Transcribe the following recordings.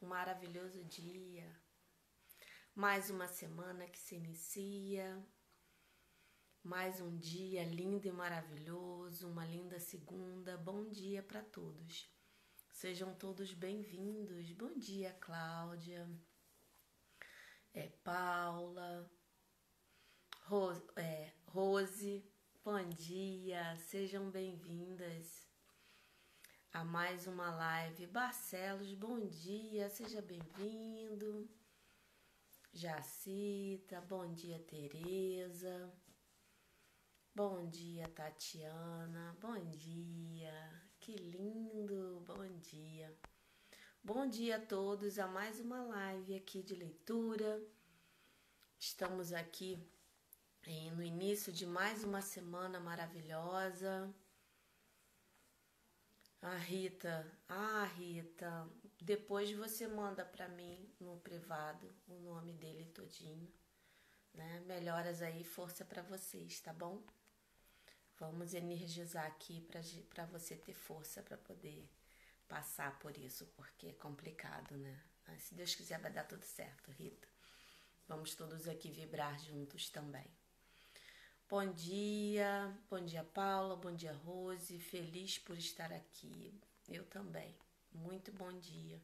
um maravilhoso dia. Mais uma semana que se inicia, mais um dia lindo e maravilhoso, uma linda segunda. Bom dia para todos. Sejam todos bem-vindos. Bom dia, Cláudia, Paula, Rose, bom dia. Sejam bem-vindas a mais uma live. Barcelos, bom dia, seja bem-vindo. Jacita, bom dia, Tereza. Bom dia, Tatiana. Bom dia. Que lindo. Bom dia. Bom dia a todos a mais uma live aqui de leitura. Estamos aqui no início de mais uma semana maravilhosa. Rita, depois você manda para mim no privado o nome dele todinho, né? Melhoras aí, força para vocês, tá bom? Vamos energizar aqui para você ter força para poder passar por isso, porque é complicado, né? Mas se Deus quiser vai dar tudo certo, Rita. Vamos todos aqui vibrar juntos também. Bom dia Paula, bom dia Rose, feliz por estar aqui, eu também, muito bom dia.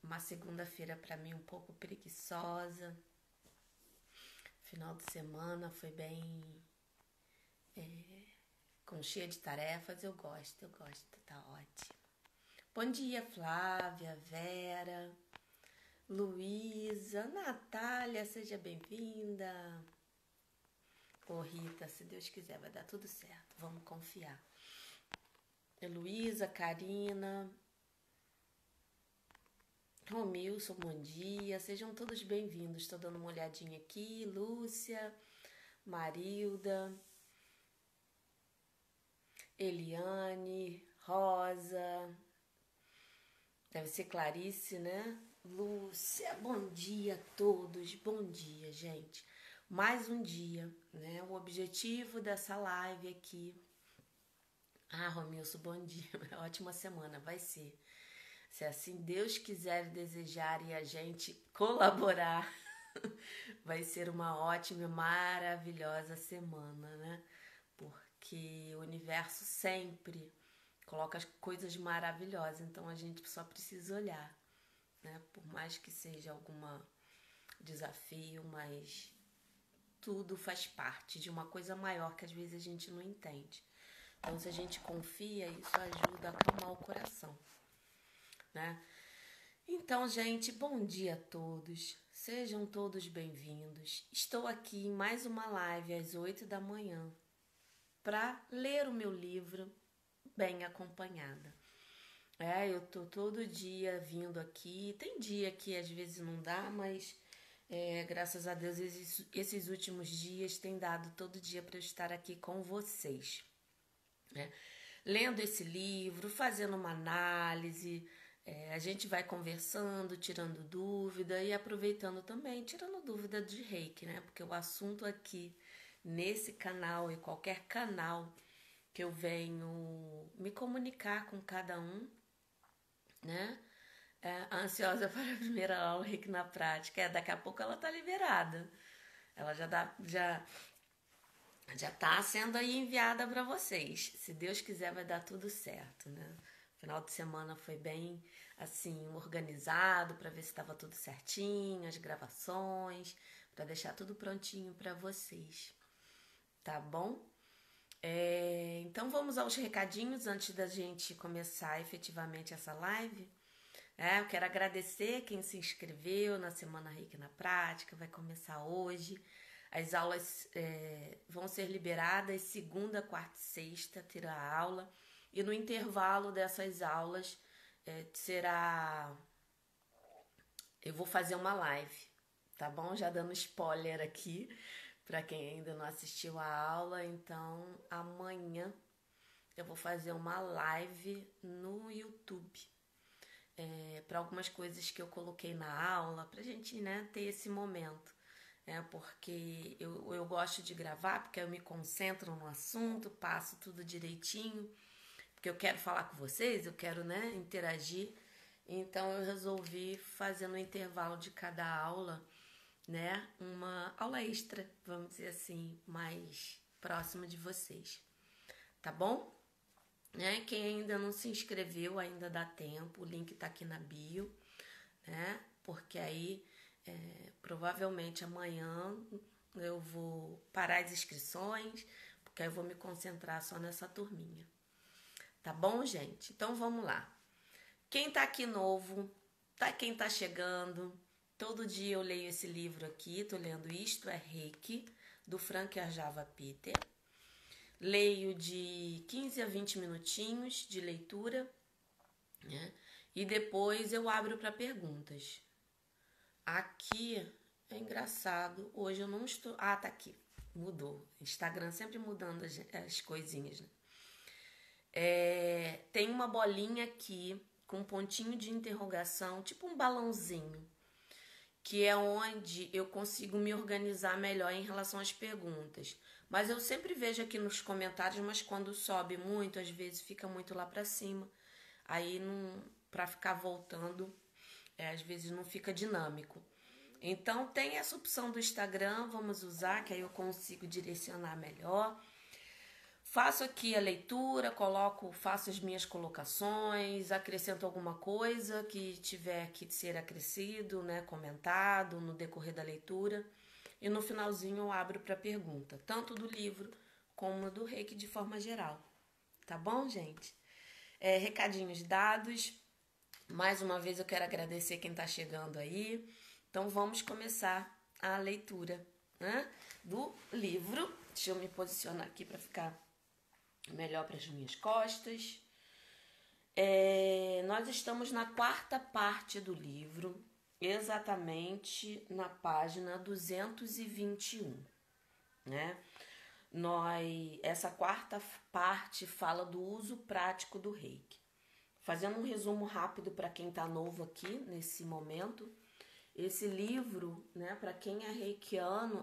Uma segunda-feira para mim um pouco preguiçosa, final de semana foi bem com cheia de tarefas, eu gosto, tá ótimo. Bom dia Flávia, Vera, Luísa, Natália, seja bem-vinda. Rita, se Deus quiser vai dar tudo certo, vamos confiar. Heloísa, Karina, Romilson, bom dia, sejam todos bem-vindos. Estou dando uma olhadinha aqui. Lúcia, Marilda, Eliane, Rosa, deve ser Clarice, né? Lúcia, bom dia a todos, bom dia, gente. Mais um dia, né? O objetivo dessa live aqui. Romilson, bom dia. Ótima semana, vai ser. Se assim Deus quiser, desejar e a gente colaborar, vai ser uma ótima e maravilhosa semana, né? Porque o universo sempre coloca as coisas maravilhosas, então a gente só precisa olhar, né? Por mais que seja algum desafio, mas tudo faz parte de uma coisa maior que às vezes a gente não entende. Então, se a gente confia, isso ajuda a acalmar o coração, né? Então, gente, bom dia a todos. Sejam todos bem-vindos. Estou aqui em mais uma live às 8 da manhã para ler o meu livro Bem Acompanhada. Eu tô todo dia vindo aqui. Tem dia que às vezes não dá, mas graças a Deus esses últimos dias tem dado todo dia para eu estar aqui com vocês, né? Lendo esse livro, fazendo uma análise, a gente vai conversando, tirando dúvida e aproveitando também, tirando dúvida de reiki, né? Porque o assunto aqui nesse canal e qualquer canal que eu venho me comunicar com cada um, né? Ansiosa para a primeira aula reiki na prática. Daqui a pouco ela tá liberada. Ela já tá sendo aí enviada para vocês. Se Deus quiser vai dar tudo certo, né? Final de semana foi bem assim organizado para ver se estava tudo certinho, as gravações, para deixar tudo prontinho para vocês. Tá bom? Então vamos aos recadinhos antes da gente começar efetivamente essa live. Eu quero agradecer quem se inscreveu na Semana Reiki na Prática, vai começar hoje. As aulas vão ser liberadas segunda, quarta e sexta, terá aula. E no intervalo dessas aulas eu vou fazer uma live, tá bom? Já dando spoiler aqui para quem ainda não assistiu a aula. Então amanhã eu vou fazer uma live no YouTube. Para algumas coisas que eu coloquei na aula, pra gente, né, ter esse momento. Porque eu gosto de gravar, porque eu me concentro no assunto, passo tudo direitinho, porque eu quero falar com vocês, eu quero, né, interagir. Então eu resolvi fazer no intervalo de cada aula, né, uma aula extra, vamos dizer assim, mais próxima de vocês. Tá bom? Né? Quem ainda não se inscreveu, ainda dá tempo, o link tá aqui na bio, né? Porque aí provavelmente amanhã eu vou parar as inscrições, porque aí eu vou me concentrar só nessa turminha. Tá bom, gente? Então vamos lá. Quem tá aqui novo, quem tá chegando, todo dia eu leio esse livro aqui, tô lendo Isto é Reiki, do Frank Arjava Peter. Leio de 15 a 20 minutinhos de leitura, né? E depois eu abro para perguntas. Aqui é engraçado, hoje eu não estou... Ah, tá aqui, mudou. Instagram sempre mudando as coisinhas, né? Tem uma bolinha aqui com um pontinho de interrogação, tipo um balãozinho, que é onde eu consigo me organizar melhor em relação às perguntas. Mas eu sempre vejo aqui nos comentários, mas quando sobe muito, às vezes fica muito lá pra cima. Aí, pra ficar voltando, às vezes não fica dinâmico. Então, tem essa opção do Instagram, vamos usar, que aí eu consigo direcionar melhor. Faço aqui a leitura, faço as minhas colocações, acrescento alguma coisa que tiver que ser acrescido, né, comentado no decorrer da leitura. E no finalzinho eu abro para pergunta, tanto do livro como do Reiki de forma geral. Tá bom, gente? Recadinhos dados. Mais uma vez eu quero agradecer quem está chegando aí. Então vamos começar a leitura, né, do livro. Deixa eu me posicionar aqui para ficar melhor para as minhas costas. Nós estamos na quarta parte do livro, exatamente na página 221, né? Essa quarta parte fala do uso prático do Reiki. Fazendo um resumo rápido para quem está novo aqui nesse momento, esse livro, né, para quem é reikiano,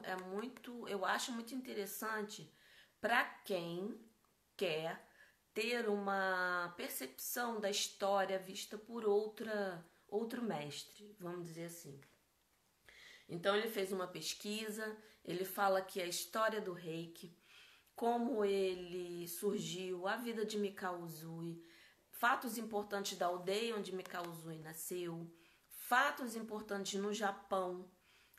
eu acho muito interessante para quem quer ter uma percepção da história vista por outro mestre, vamos dizer assim. Então ele fez uma pesquisa, ele fala que a história do Reiki, como ele surgiu, a vida de Mikao Usui, fatos importantes da aldeia onde Mikao Usui nasceu, fatos importantes no Japão,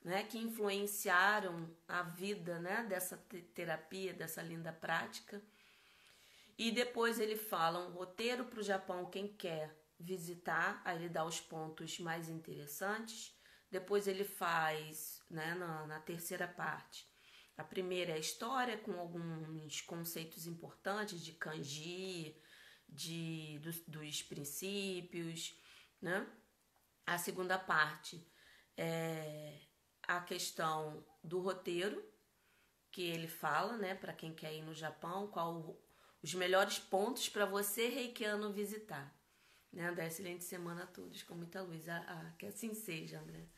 né, que influenciaram a vida, né, dessa terapia, dessa linda prática. E depois ele fala um roteiro para o Japão, quem quer visitar, aí ele dá os pontos mais interessantes. Depois ele faz, né, na terceira parte. A primeira é a história, com alguns conceitos importantes de kanji, dos princípios, né? A segunda parte é a questão do roteiro, que ele fala, né, para quem quer ir no Japão, os melhores pontos para você, reikiano, visitar. Né? André, excelente semana a todos, com muita luz. Que assim seja, André.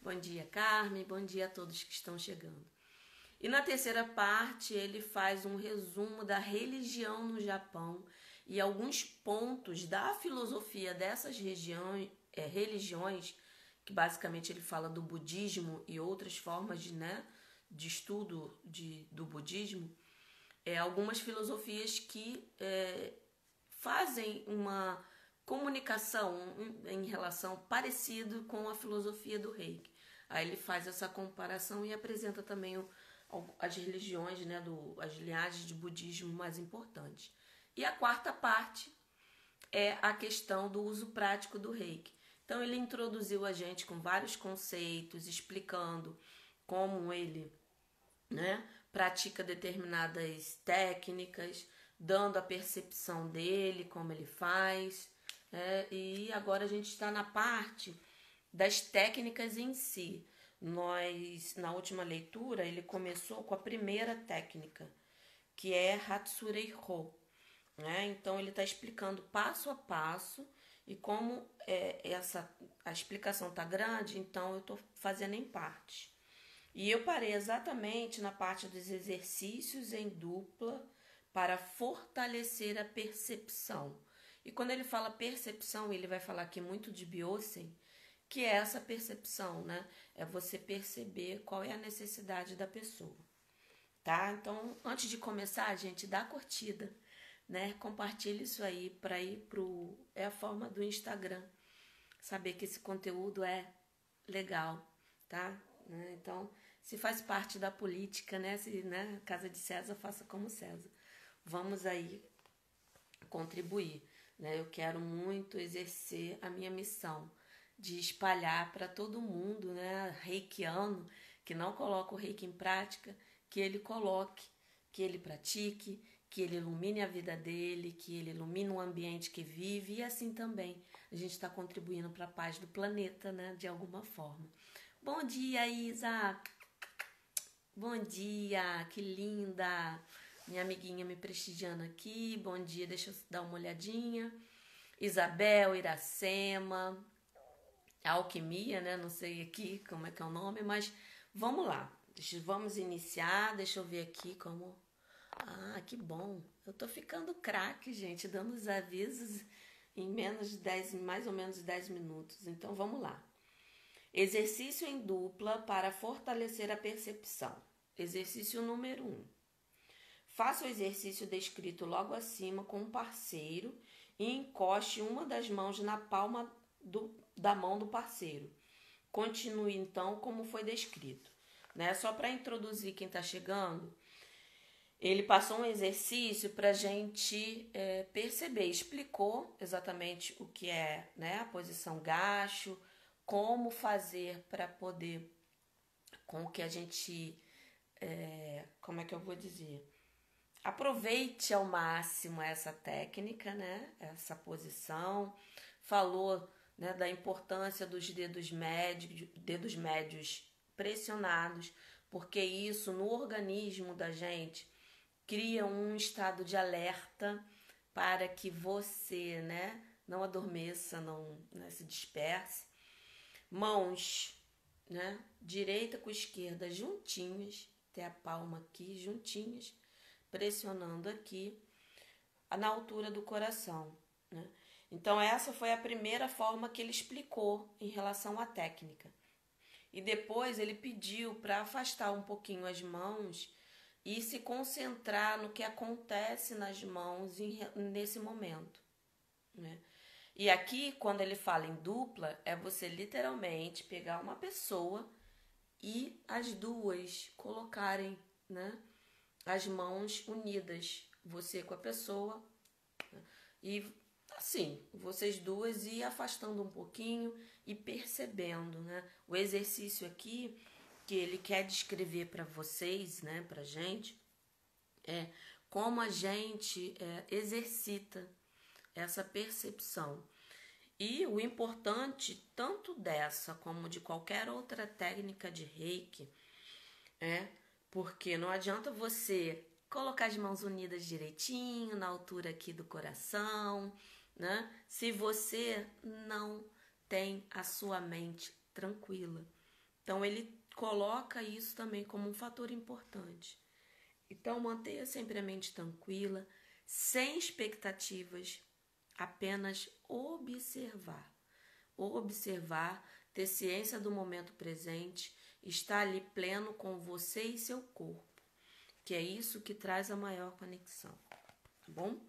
Bom dia, Carmen. Bom dia a todos que estão chegando. E na terceira parte, ele faz um resumo da religião no Japão e alguns pontos da filosofia dessas religiões, que basicamente ele fala do budismo e outras formas de estudo do budismo, algumas filosofias que fazem uma comunicação em relação parecido com a filosofia do Reiki. Aí ele faz essa comparação e apresenta também as religiões, né, as linhagens de budismo mais importantes. E a quarta parte é a questão do uso prático do Reiki. Então ele introduziu a gente com vários conceitos, explicando como ele, né, pratica determinadas técnicas, dando a percepção dele, como ele faz. E agora a gente está na parte das técnicas em si. Na última leitura, ele começou com a primeira técnica, que é Hatsurei-ho. Né? Então ele está explicando passo a passo, e como a explicação está grande, então eu estou fazendo em partes. E eu parei exatamente na parte dos exercícios em dupla para fortalecer a percepção. E quando ele fala percepção, ele vai falar aqui muito de Biosen, que é essa percepção, né? É você perceber qual é a necessidade da pessoa, tá? Então, antes de começar, gente, dá curtida, né? Compartilha isso aí para ir pro... É a forma do Instagram, saber que esse conteúdo é legal, tá? Então, se faz parte da política, né? Se, né? Casa de César, faça como César. Vamos aí contribuir, né? Eu quero muito exercer a minha missão de espalhar para todo mundo, né? Reikiano, que não coloca o reiki em prática, que ele coloque, que ele pratique, que ele ilumine a vida dele, que ele ilumine o ambiente que vive, e assim também a gente está contribuindo para a paz do planeta, né? De alguma forma. Bom dia, Isa! Bom dia, que linda! Minha amiguinha me prestigiando aqui. Bom dia, deixa eu dar uma olhadinha. Isabel, Iracema, Alquimia, né? Não sei aqui como é que é o nome, mas vamos lá. Vamos iniciar. Deixa eu ver aqui como... Ah, que bom. Eu tô ficando craque, gente, dando os avisos em menos de 10, mais ou menos 10 minutos. Então, vamos lá. Exercício em dupla para fortalecer a percepção. Exercício número 1. Faça o exercício descrito logo acima com um parceiro e encoste uma das mãos na palma da mão do parceiro. Continue então como foi descrito, né? Só para introduzir quem está chegando, ele passou um exercício para a gente perceber, explicou exatamente o que é, né, a posição gacho, como fazer para poder, com que a gente, como é que eu vou dizer? Aproveite ao máximo essa técnica, né? Essa posição. Falou, né, da importância dos dedos médios pressionados, porque isso no organismo da gente cria um estado de alerta para que você, né, não adormeça, não, né, se disperse. Mãos, né, direita com esquerda juntinhas, até a palma aqui juntinhas, pressionando aqui na altura do coração, né? Então essa foi a primeira forma que ele explicou em relação à técnica. E depois ele pediu para afastar um pouquinho as mãos e se concentrar no que acontece nas mãos nesse momento, né? E aqui, quando ele fala em dupla, é você literalmente pegar uma pessoa e as duas colocarem, né, as mãos unidas, você com a pessoa, né? E assim, vocês duas ir afastando um pouquinho e percebendo, né? O exercício aqui que ele quer descrever para vocês, né, pra gente, é como a gente exercita essa percepção. E o importante, tanto dessa como de qualquer outra técnica de reiki, porque não adianta você colocar as mãos unidas direitinho, na altura aqui do coração, né? Se você não tem a sua mente tranquila. Então, ele coloca isso também como um fator importante. Então, mantenha sempre a mente tranquila, sem expectativas, apenas observar. Observar, ter ciência do momento presente, estar ali pleno com você e seu corpo, que é isso que traz a maior conexão, tá bom?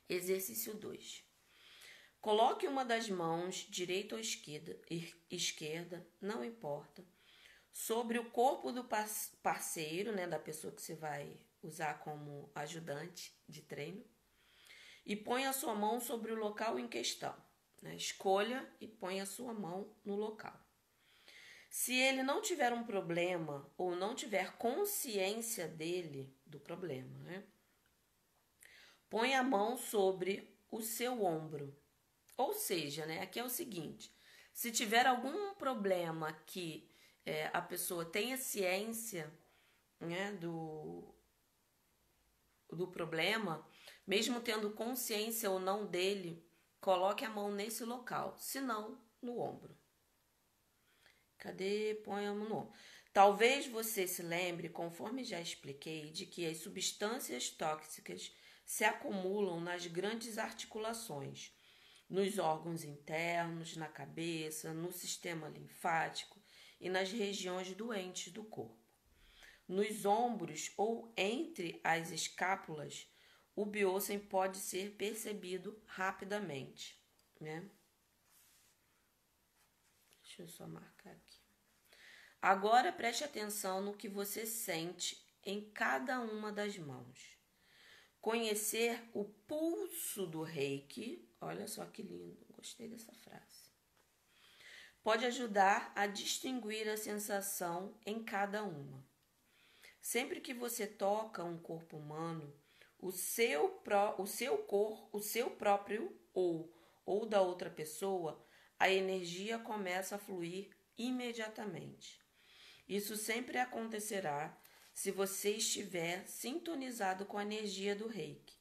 Exercício 2. Coloque uma das mãos, direita ou esquerda, não importa, sobre o corpo do parceiro, né, da pessoa que você vai usar como ajudante de treino, e ponha a sua mão sobre o local em questão, né? Escolha e ponha a sua mão no local. Se ele não tiver um problema ou não tiver consciência dele, do problema, né? Põe a mão sobre o seu ombro. Ou seja, né, aqui é o seguinte, se tiver algum problema que a pessoa tenha ciência, né, do problema, mesmo tendo consciência ou não dele, coloque a mão nesse local, se não, no ombro. Cadê? Põe a mão no ombro. Talvez você se lembre, conforme já expliquei, de que as substâncias tóxicas se acumulam nas grandes articulações, nos órgãos internos, na cabeça, no sistema linfático e nas regiões doentes do corpo. Nos ombros ou entre as escápulas, o biocem pode ser percebido rapidamente, né? Deixa eu só marcar aqui. Agora preste atenção no que você sente em cada uma das mãos. Conhecer o pulso do Reiki, olha só que lindo, gostei dessa frase, pode ajudar a distinguir a sensação em cada uma. Sempre que você toca um corpo humano, o seu próprio ou da outra pessoa, a energia começa a fluir imediatamente. Isso sempre acontecerá se você estiver sintonizado com a energia do Reiki.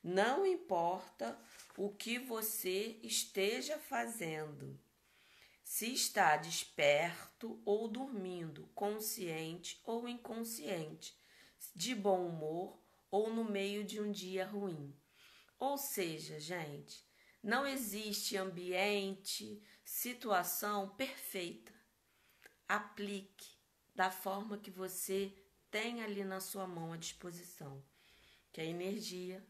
Não importa o que você esteja fazendo, se está desperto ou dormindo, consciente ou inconsciente, de bom humor ou no meio de um dia ruim. Ou seja, gente, não existe ambiente, situação perfeita. Aplique da forma que você tem ali na sua mão à disposição, que a energia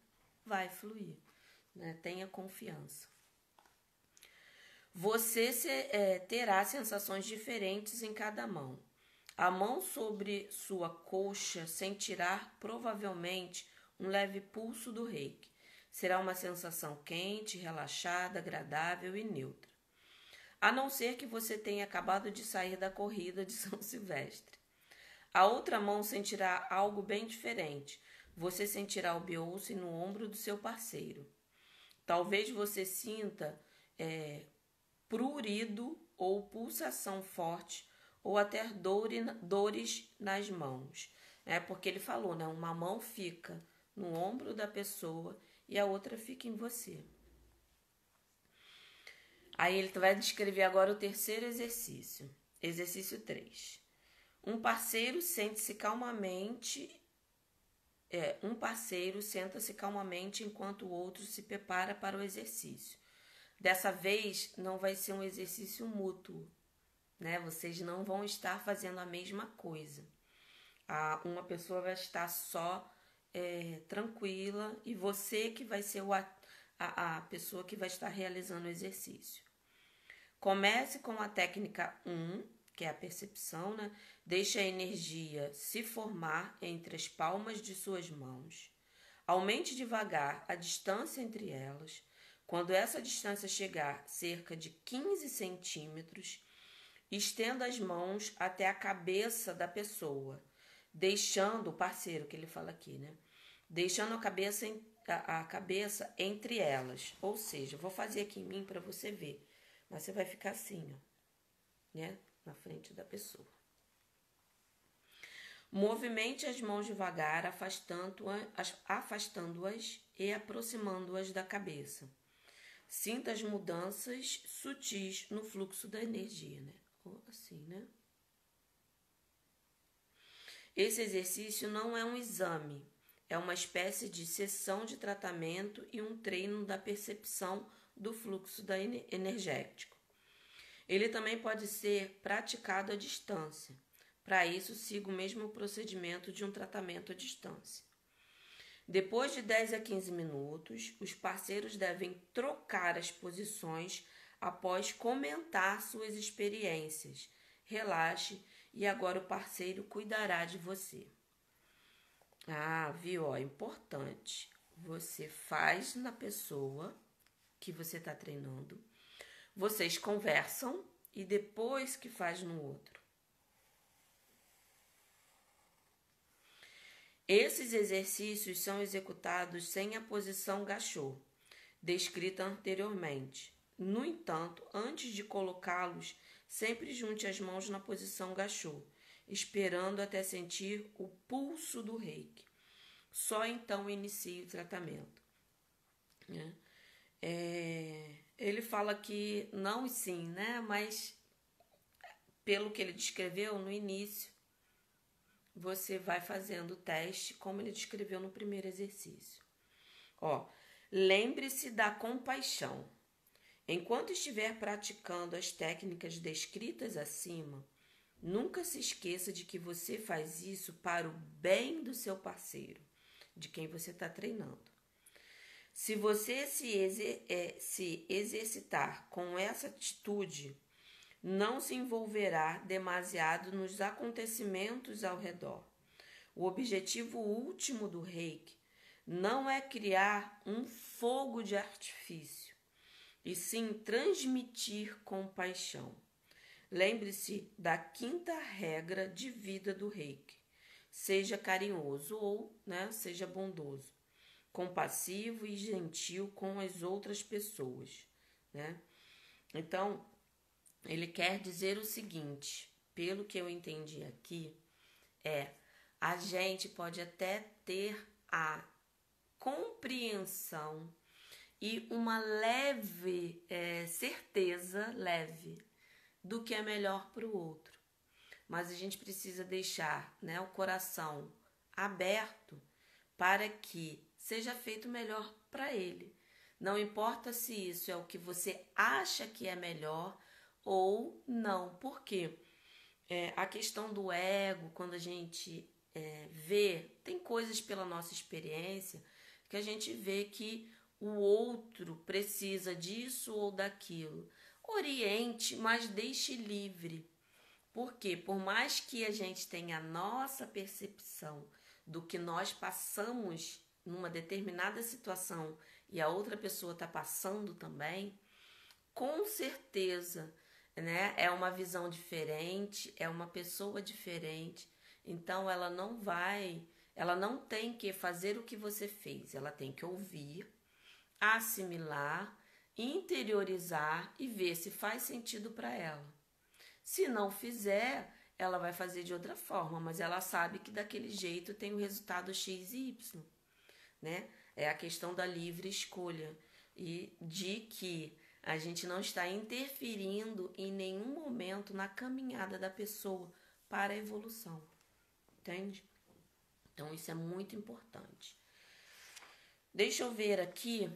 vai fluir, né? Tenha confiança. Você terá sensações diferentes em cada mão. A mão sobre sua coxa sentirá provavelmente um leve pulso do Reiki. Será uma sensação quente, relaxada, agradável e neutra. A não ser que você tenha acabado de sair da corrida de São Silvestre. A outra mão sentirá algo bem diferente. Você sentirá o biocem no ombro do seu parceiro. Talvez você sinta prurido ou pulsação forte ou até dores nas mãos. Porque ele falou, né? Uma mão fica no ombro da pessoa e a outra fica em você. Aí ele vai descrever agora o terceiro exercício. Exercício 3. Um parceiro senta-se calmamente enquanto o outro se prepara para o exercício. Dessa vez não vai ser um exercício mútuo, né? Vocês não vão estar fazendo a mesma coisa. Uma pessoa vai estar só tranquila e você que vai ser a pessoa que vai estar realizando o exercício. Comece com a técnica 1, que é a percepção, né? Deixe a energia se formar entre as palmas de suas mãos. Aumente devagar a distância entre elas. Quando essa distância chegar cerca de 15 centímetros, estenda as mãos até a cabeça da pessoa, deixando o parceiro, que ele fala aqui, né? Deixando a cabeça entre elas. Ou seja, vou fazer aqui em mim para você ver. Mas você vai ficar assim, ó, né? Na frente da pessoa. Movimente as mãos devagar, afastando-as e aproximando-as da cabeça. Sinta as mudanças sutis no fluxo da energia, né? Ou assim, né? Esse exercício não é um exame, é uma espécie de sessão de tratamento e um treino da percepção do fluxo energético. Ele também pode ser praticado à distância. Para isso, siga o mesmo procedimento de um tratamento à distância. Depois de 10 a 15 minutos, os parceiros devem trocar as posições após comentar suas experiências. Relaxe e agora o parceiro cuidará de você. Viu? Ó, importante. Você faz na pessoa que você está treinando. Vocês conversam e depois que faz no outro. Esses exercícios são executados sem a posição gachô, descrita anteriormente. No entanto, antes de colocá-los, sempre junte as mãos na posição gachô, esperando até sentir o pulso do Reiki. Só então inicie o tratamento. Né? Ele fala que não e sim, né? Mas pelo que ele descreveu no início, você vai fazendo o teste como ele descreveu no primeiro exercício. Ó, lembre-se da compaixão. Enquanto estiver praticando as técnicas descritas acima, nunca se esqueça de que você faz isso para o bem do seu parceiro, de quem você está treinando. Se você se exercitar com essa atitude, não se envolverá demasiado nos acontecimentos ao redor. O objetivo último do Reiki não é criar um fogo de artifício, e sim transmitir compaixão. Lembre-se da 5ª regra de vida do Reiki. Seja carinhoso ou, seja bondoso, compassivo e gentil com as outras pessoas, né? Então, ele quer dizer o seguinte, pelo que eu entendi aqui, a gente pode até ter a compreensão e uma leve certeza, do que é melhor para o outro. Mas a gente precisa deixar, o coração aberto para que seja feito melhor para ele. Não importa se isso é o que você acha que é melhor ou não. Por quê? A questão do ego, quando a gente vê, tem coisas pela nossa experiência que a gente vê que o outro precisa disso ou daquilo. Oriente, mas deixe livre. Por quê? Por mais que a gente tenha a nossa percepção do que nós passamos numa determinada situação e a outra pessoa está passando também, com certeza, é uma visão diferente, é uma pessoa diferente. Então ela não tem que fazer o que você fez, ela tem que ouvir, assimilar, interiorizar e ver se faz sentido para ela. Se não fizer, ela vai fazer de outra forma, mas ela sabe que daquele jeito tem o resultado X e Y, né? É a questão da livre escolha e de que a gente não está interferindo em nenhum momento na caminhada da pessoa para a evolução, entende? Então isso é muito importante. Deixa eu ver aqui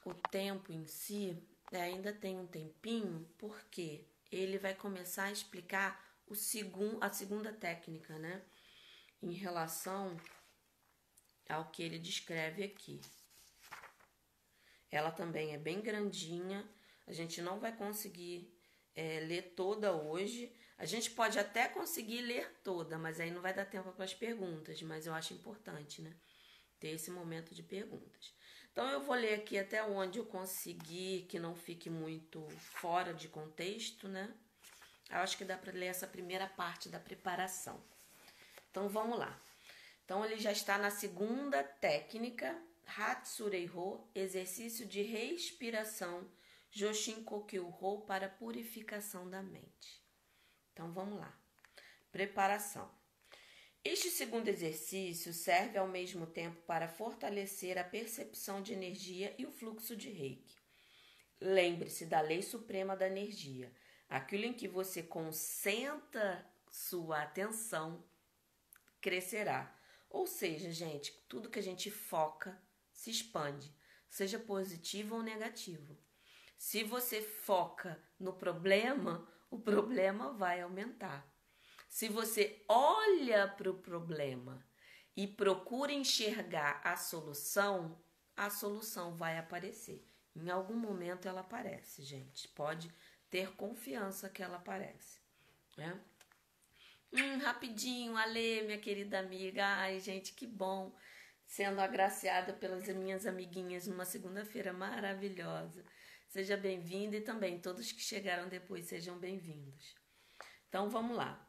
o tempo em si, ainda tem um tempinho, porque ele vai começar a explicar a segunda técnica, né? Em relação ao que ele descreve aqui. Ela também é bem grandinha, a gente não vai conseguir ler toda hoje. A gente pode até conseguir ler toda, mas aí não vai dar tempo para as perguntas, mas eu acho importante, né? Ter esse momento de perguntas. Então eu vou ler aqui até onde eu conseguir, que não fique muito fora de contexto, né? Eu acho que dá para ler essa primeira parte da preparação. Então vamos lá. Então ele já está na segunda técnica, Hatsurei-ho, exercício de respiração, Joshin-kokyu-ho, para purificação da mente. Então vamos lá. Preparação. Este segundo exercício serve ao mesmo tempo para fortalecer a percepção de energia e o fluxo de Reiki. Lembre-se da lei suprema da energia. Aquilo em que você concentra sua atenção crescerá. Ou seja, gente, tudo que a gente foca se expande, seja positivo ou negativo. Se você foca no problema, o problema vai aumentar. Se você olha para o problema e procura enxergar a solução vai aparecer. Em algum momento ela aparece, gente. Pode ter confiança que ela aparece, né? Rapidinho, Ale, minha querida amiga. Ai, gente, que bom. Sendo agraciada pelas minhas amiguinhas numa segunda-feira maravilhosa. Seja bem-vinda e também todos que chegaram depois sejam bem-vindos. Então, vamos lá.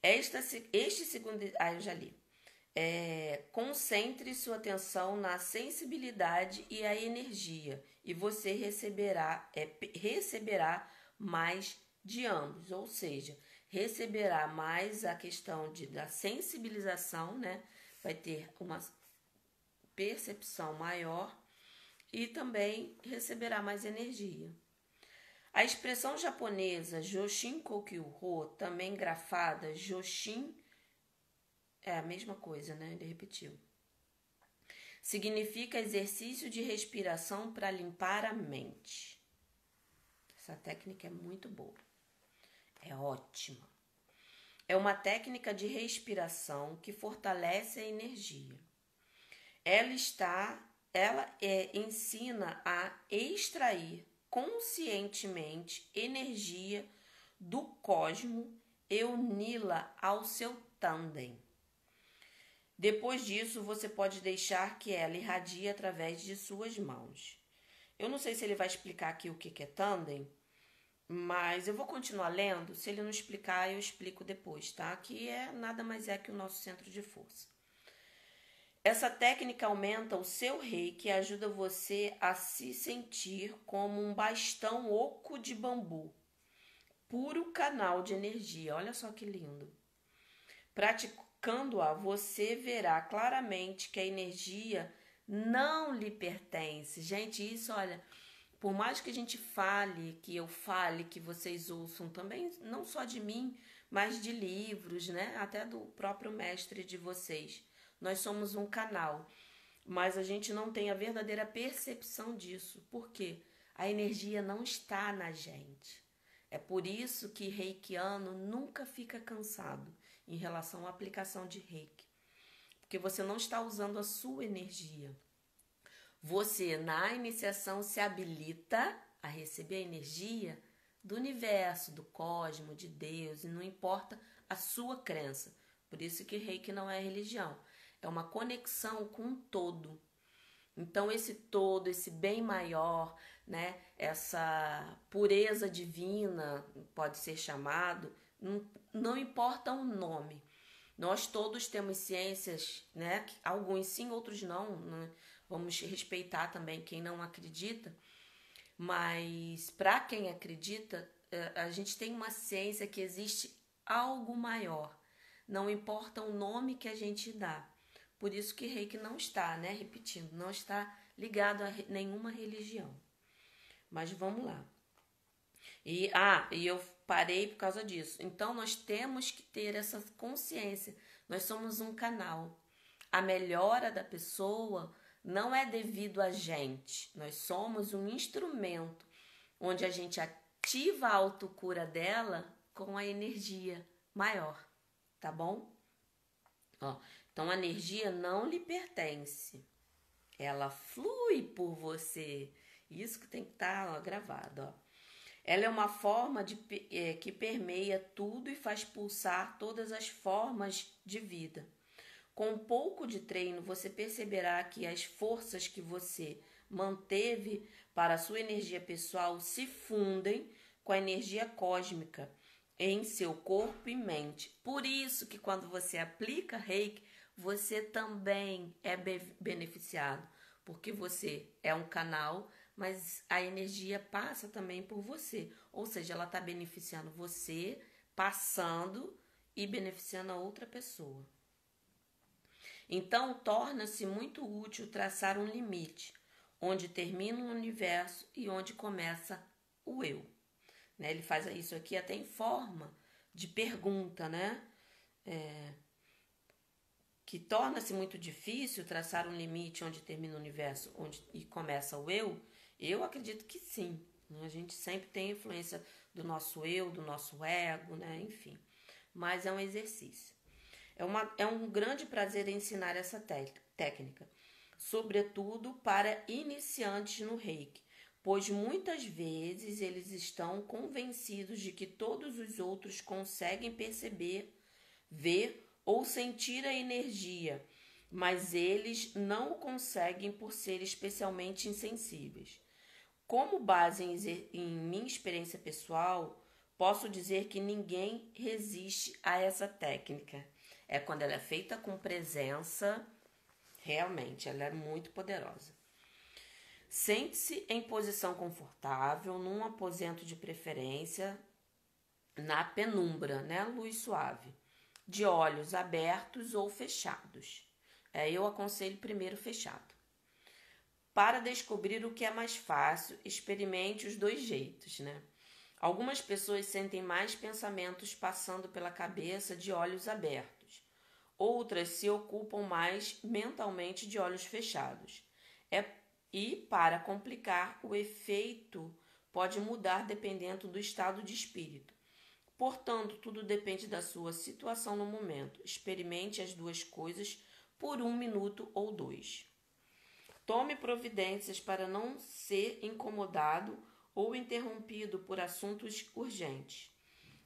Este segundo... eu já li. Concentre sua atenção na sensibilidade e a energia e você receberá mais de ambos, ou seja, receberá mais a questão da sensibilização, né? Vai ter uma percepção maior e também receberá mais energia. A expressão japonesa Joshin-kokyu-ho, também grafada Joshin, é a mesma coisa, né? Ele repetiu. Significa exercício de respiração para limpar a mente. Essa técnica é muito boa. É ótima. É uma técnica de respiração que fortalece a energia. Ela ensina a extrair conscientemente energia do cosmo e uni-la ao seu tandem. Depois disso, você pode deixar que ela irradie através de suas mãos. Eu não sei se ele vai explicar aqui o que é tandem, mas eu vou continuar lendo. Se ele não explicar, eu explico depois, tá? Aqui nada mais é que o nosso centro de força. Essa técnica aumenta o seu reiki e ajuda você a se sentir como um bastão oco de bambu, puro canal de energia. Olha só que lindo. Praticando-a, você verá claramente que a energia não lhe pertence. Gente, isso, olha, por mais que a gente fale, que eu fale, que vocês ouçam também, não só de mim, mas de livros, né? Até do próprio mestre de vocês. Nós somos um canal, mas a gente não tem a verdadeira percepção disso. Por quê? A energia não está na gente. É por isso que reikiano nunca fica cansado em relação à aplicação de reiki. Porque você não está usando a sua energia. Você, na iniciação, se habilita a receber a energia do universo, do cosmo, de Deus, e não importa a sua crença. Por isso que reiki não é religião. É uma conexão com um todo. Então, esse todo, esse bem maior, né? Essa pureza divina, pode ser chamado, não importa o nome. Nós todos temos ciências, né? Alguns sim, outros não, né? Vamos respeitar também quem não acredita. Mas para quem acredita, a gente tem uma ciência que existe algo maior. Não importa o nome que a gente dá. Por isso que reiki não está, né? Repetindo, não está ligado a nenhuma religião. Mas vamos lá. E eu parei por causa disso. Então, nós temos que ter essa consciência. Nós somos um canal. A melhora da pessoa não é devido a gente. Nós somos um instrumento onde a gente ativa a autocura dela com a energia maior. Tá bom? Ó, então, a energia não lhe pertence. Ela flui por você. Isso que tem que estar gravado, ó. Ela é uma forma que permeia tudo e faz pulsar todas as formas de vida. Com um pouco de treino, você perceberá que as forças que você manteve para a sua energia pessoal se fundem com a energia cósmica em seu corpo e mente. Por isso que quando você aplica reiki, você também é beneficiado, porque você é um canal, mas a energia passa também por você. Ou seja, ela está beneficiando você, passando e beneficiando a outra pessoa. Então, torna-se muito útil traçar um limite, onde termina o universo e onde começa o eu. Né? Ele faz isso aqui até em forma de pergunta, né? Que torna-se muito difícil traçar um limite onde termina o universo e começa o eu. Eu acredito que sim. A gente sempre tem influência do nosso eu, do nosso ego, né? Enfim. Mas é um exercício. É um grande prazer ensinar essa técnica, sobretudo para iniciantes no reiki, pois muitas vezes eles estão convencidos de que todos os outros conseguem perceber, ver ou sentir a energia, mas eles não o conseguem por ser especialmente insensíveis. Como base em minha experiência pessoal, posso dizer que ninguém resiste a essa técnica. É quando ela é feita com presença, realmente, ela é muito poderosa. Sente-se em posição confortável, num aposento de preferência, na penumbra, né? Luz suave, de olhos abertos ou fechados. Eu aconselho primeiro fechado. Para descobrir o que é mais fácil, experimente os dois jeitos, né? Algumas pessoas sentem mais pensamentos passando pela cabeça de olhos abertos. Outras se ocupam mais mentalmente de olhos fechados. E, para complicar, o efeito pode mudar dependendo do estado de espírito. Portanto, tudo depende da sua situação no momento. Experimente as duas coisas por 1 minuto ou 2. Tome providências para não ser incomodado ou interrompido por assuntos urgentes.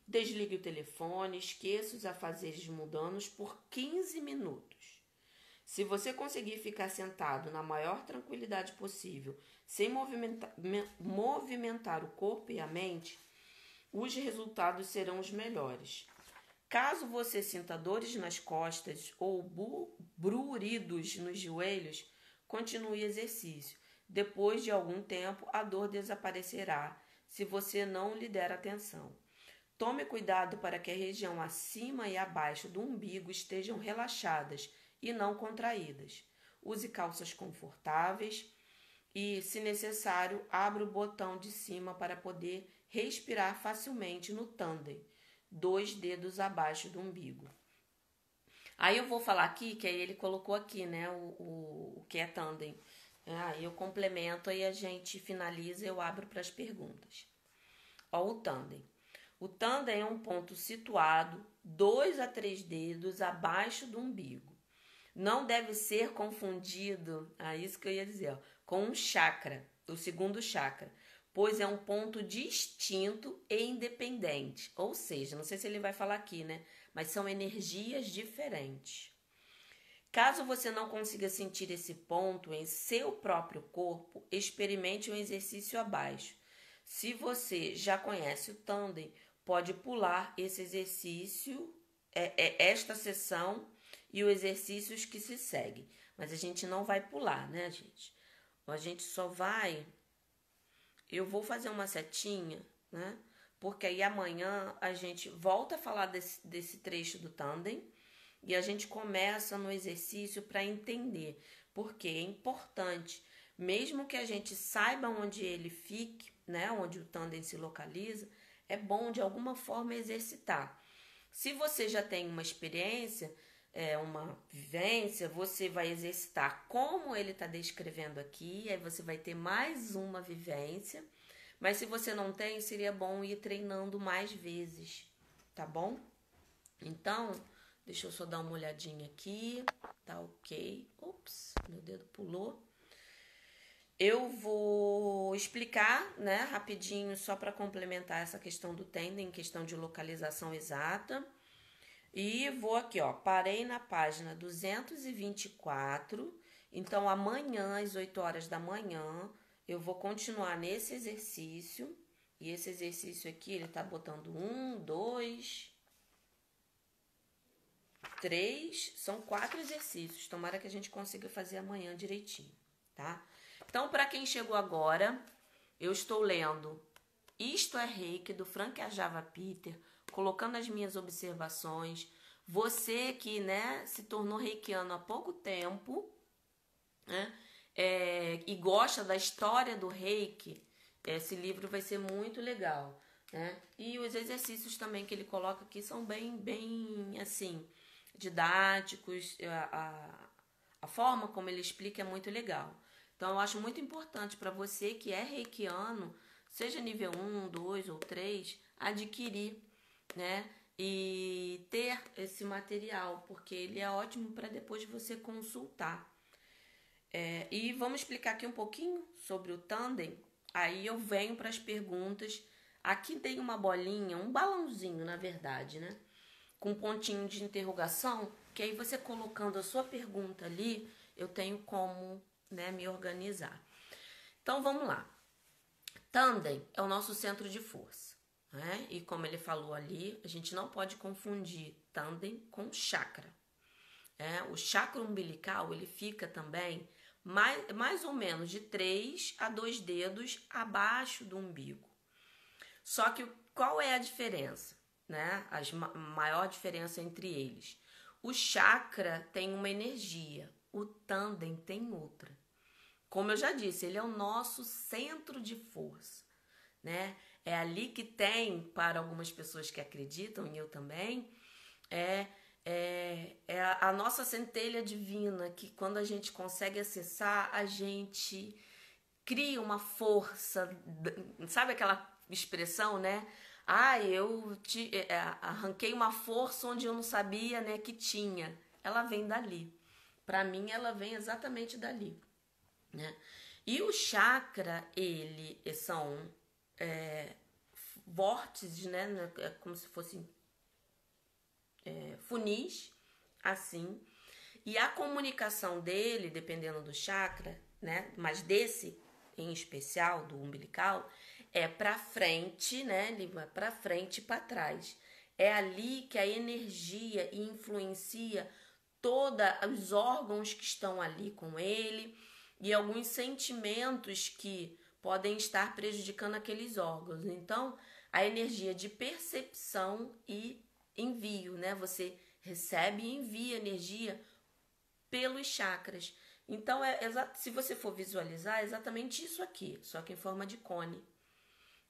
Desligue o telefone, esqueça os afazeres mundanos por 15 minutos. Se você conseguir ficar sentado na maior tranquilidade possível, sem movimentar o corpo e a mente, os resultados serão os melhores. Caso você sinta dores nas costas ou bruridos nos joelhos, continue exercício. Depois de algum tempo, a dor desaparecerá se você não lhe der atenção. Tome cuidado para que a região acima e abaixo do umbigo estejam relaxadas e não contraídas. Use calças confortáveis e, se necessário, abra o botão de cima para poder respirar facilmente no tandem, 2 dedos abaixo do umbigo. Aí eu vou falar aqui, que aí ele colocou aqui, né, o que é tandem. Aí eu complemento, aí a gente finaliza e eu abro para as perguntas. Ó, o tandem. O tandem é um ponto situado 2 a 3 dedos abaixo do umbigo. Não deve ser confundido, isso que eu ia dizer, ó, com um chakra, o segundo chakra, pois é um ponto distinto e independente. Ou seja, não sei se ele vai falar aqui, né? Mas são energias diferentes. Caso você não consiga sentir esse ponto em seu próprio corpo, experimente um exercício abaixo. Se você já conhece o tandem, pode pular esse exercício, esta sessão e os exercícios que se seguem. Mas a gente não vai pular, né, gente? A gente só vai... Eu vou fazer uma setinha, né? Porque aí amanhã a gente volta a falar desse trecho do tandem e a gente começa no exercício para entender. Porque é importante, mesmo que a gente saiba onde ele fique, né? Onde o tandem se localiza, é bom de alguma forma exercitar. Se você já tem uma experiência, uma vivência, você vai exercitar como ele está descrevendo aqui, aí você vai ter mais uma vivência. Mas se você não tem, seria bom ir treinando mais vezes, tá bom? Então, deixa eu só dar uma olhadinha aqui, tá ok. Ops, meu dedo pulou. Eu vou explicar, né, rapidinho, só para complementar essa questão do tandem, questão de localização exata. E vou aqui, ó, parei na página 224. Então, amanhã, às 8 horas da manhã, eu vou continuar nesse exercício. E esse exercício aqui, ele tá botando 1, 2, 3. São 4 exercícios. Tomara que a gente consiga fazer amanhã direitinho, tá? Então, para quem chegou agora, eu estou lendo Isto é Reiki, do Frank Ajava Peter, colocando as minhas observações. Você que, né, se tornou reikiano há pouco tempo, né, e gosta da história do reiki, esse livro vai ser muito legal, né? E os exercícios também que ele coloca aqui são bem assim, didáticos, a forma como ele explica é muito legal. Então, eu acho muito importante para você que é reikiano, seja nível 1, 2 ou 3, adquirir, né? E ter esse material, porque ele é ótimo para depois você consultar. E vamos explicar aqui um pouquinho sobre o tandem. Aí eu venho para as perguntas. Aqui tem uma bolinha, um balãozinho, na verdade, né? Com um pontinho de interrogação, que aí você colocando a sua pergunta ali, eu tenho como, né, me organizar. Então, vamos lá. Tandem é o nosso centro de força, né? E como ele falou ali, a gente não pode confundir tandem com chakra. O chakra umbilical, ele fica também mais ou menos de 3 a 2 dedos abaixo do umbigo. Só que qual é a diferença, né? A maior diferença entre eles. O chakra tem uma energia, o tandem tem outra. Como eu já disse, ele é o nosso centro de força, né? É ali que tem, para algumas pessoas que acreditam, e eu também, é a nossa centelha divina, que quando a gente consegue acessar, a gente cria uma força, sabe aquela expressão, né? Arranquei uma força onde eu não sabia, né, que tinha. Ela vem dali. Para mim, ela vem exatamente dali, né? E o chakra, ele são vórtices, né? É como se fossem funis, assim. E a comunicação dele, dependendo do chakra, né? Mas desse em especial, do umbilical, é para frente, né? Ele vai para frente e para trás. É ali que a energia influencia todos os órgãos que estão ali com ele e alguns sentimentos que podem estar prejudicando aqueles órgãos. Então, a energia de percepção e envio, né? Você recebe e envia energia pelos chakras. Então, se você for visualizar, é exatamente isso aqui, só que em forma de cone,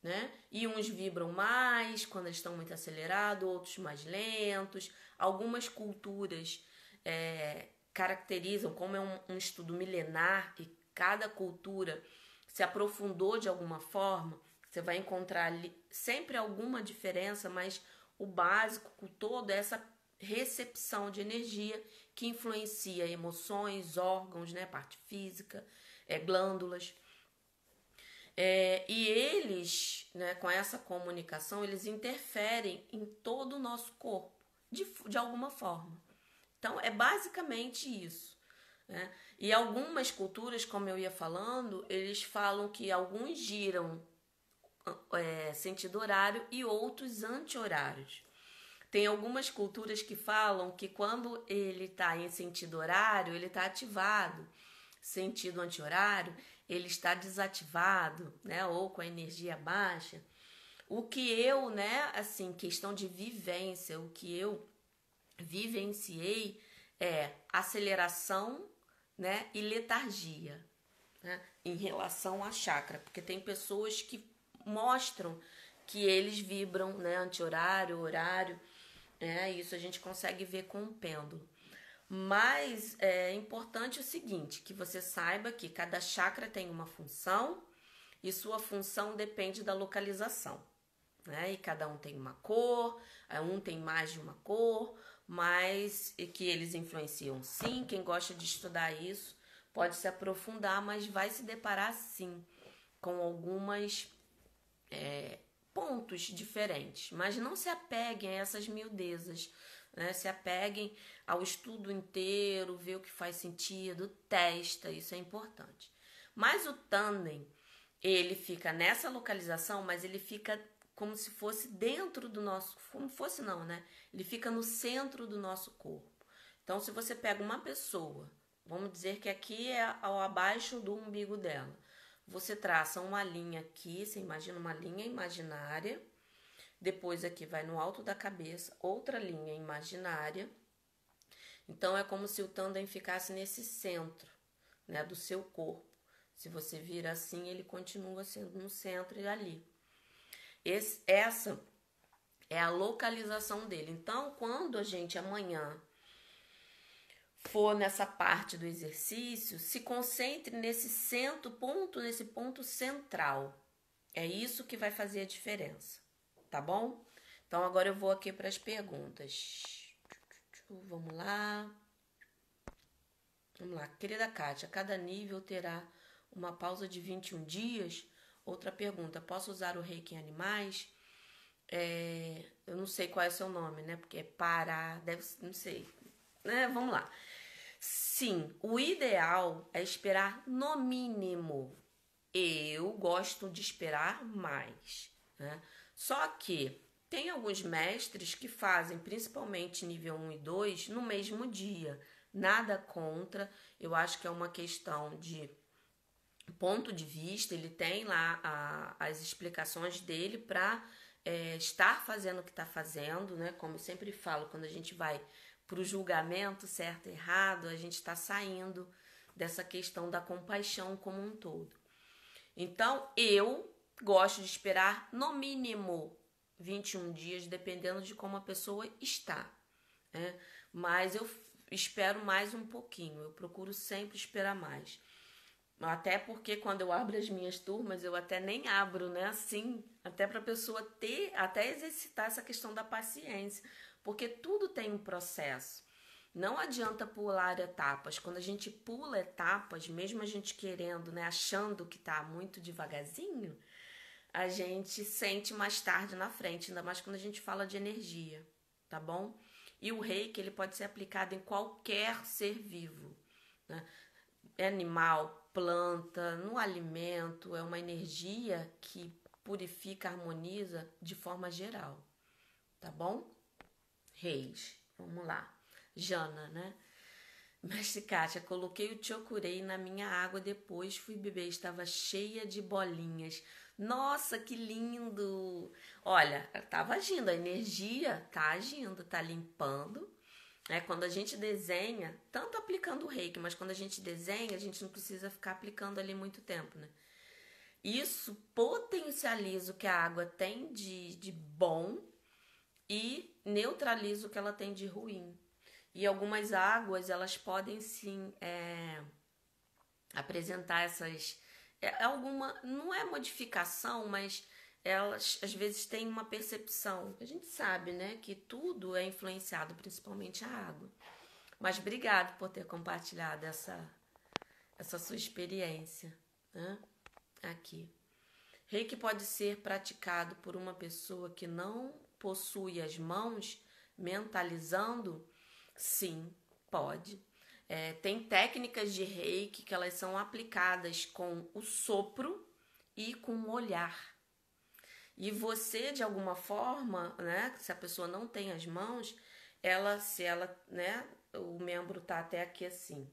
né? E uns vibram mais quando eles estão muito acelerados, outros mais lentos. Algumas culturas caracterizam, como é um estudo milenar e cada cultura se aprofundou de alguma forma, você vai encontrar ali sempre alguma diferença, mas o básico todo é essa recepção de energia que influencia emoções, órgãos, né, parte física, glândulas. E eles, né, com essa comunicação, eles interferem em todo o nosso corpo, de alguma forma. Então, é basicamente isso, né? E algumas culturas, como eu ia falando, eles falam que alguns giram sentido horário e outros anti-horários. Tem algumas culturas que falam que quando ele está em sentido horário, ele está ativado. Sentido anti-horário, ele está desativado, né? Ou com a energia baixa. O que eu, né, assim, questão de vivência, o que eu vivenciei é aceleração, né, e letargia, né, em relação à chakra, porque tem pessoas que mostram que eles vibram, né, anti-horário, horário, né, isso a gente consegue ver com o pêndulo. Mas é importante o seguinte, que você saiba que cada chakra tem uma função e sua função depende da localização, né? E cada um tem uma cor, um tem mais de uma cor, mas que eles influenciam sim. Quem gosta de estudar isso pode se aprofundar, mas vai se deparar sim com algumas pontos diferentes. Mas não se apeguem a essas miudezas, né? Se apeguem ao estudo inteiro, ver o que faz sentido, testa, isso é importante. Mas o tandem, ele fica nessa localização, mas ele fica como se fosse dentro do nosso... Como fosse não, né? Ele fica no centro do nosso corpo. Então, se você pega uma pessoa, vamos dizer que aqui é ao abaixo do umbigo dela. Você traça uma linha aqui, você imagina uma linha imaginária. Depois aqui vai no alto da cabeça, outra linha imaginária. Então, é como se o tandem ficasse nesse centro, né, do seu corpo. Se você vira assim, ele continua sendo no centro e ali. Essa é a localização dele. Então, quando a gente amanhã for nessa parte do exercício, se concentre nesse nesse ponto central. É isso que vai fazer a diferença, tá bom? Então, agora eu vou aqui para as perguntas. Vamos lá. Vamos lá. Querida Kátia, cada nível terá uma pausa de 21 dias? Outra pergunta, posso usar o reiki em animais? Eu não sei qual é o seu nome, né? Porque é Pará, não sei. Vamos lá. Sim, o ideal é esperar no mínimo. Eu gosto de esperar mais, né? Só que tem alguns mestres que fazem, principalmente nível 1 e 2, no mesmo dia. Nada contra, eu acho que é uma questão de ponto de vista, ele tem lá as explicações dele para estar fazendo o que está fazendo, né? Como eu sempre falo, quando a gente vai para o julgamento certo e errado, a gente está saindo dessa questão da compaixão como um todo. Então, eu gosto de esperar no mínimo 21 dias, dependendo de como a pessoa está. né? Mas eu espero mais um pouquinho, eu procuro sempre esperar mais. Até porque quando eu abro as minhas turmas, eu até nem abro, né? Assim, até para a pessoa ter, até exercitar essa questão da paciência, porque tudo tem um processo. Não adianta pular etapas. Quando a gente pula etapas, mesmo a gente querendo, né, achando que tá muito devagarzinho, a gente sente mais tarde na frente, ainda mais quando a gente fala de energia, tá bom? E o reiki, ele pode ser aplicado em qualquer ser vivo, né? Animal, planta, no alimento, é uma energia que purifica, harmoniza de forma geral, tá bom? Reis, vamos lá. Jana, né? Mestre Kátia, coloquei o chokurei na minha água, depois fui beber, estava cheia de bolinhas. Nossa, que lindo! Olha, estava agindo, a energia tá agindo, tá limpando. Quando a gente desenha, tanto aplicando o reiki, mas quando a gente desenha, a gente não precisa ficar aplicando ali muito tempo, né? Isso potencializa o que a água tem de bom e neutraliza o que ela tem de ruim. E algumas águas, elas podem sim apresentar essas... alguma, não é modificação, mas elas às vezes têm uma percepção. A gente sabe, né, que tudo é influenciado, principalmente a água. Mas obrigado por ter compartilhado essa sua experiência, né? Aqui. Reiki pode ser praticado por uma pessoa que não possui as mãos, mentalizando? Sim, pode. Tem técnicas de reiki que elas são aplicadas com o sopro e com o olhar. E você, de alguma forma, né, se a pessoa não tem as mãos, se ela, né, o membro tá até aqui assim,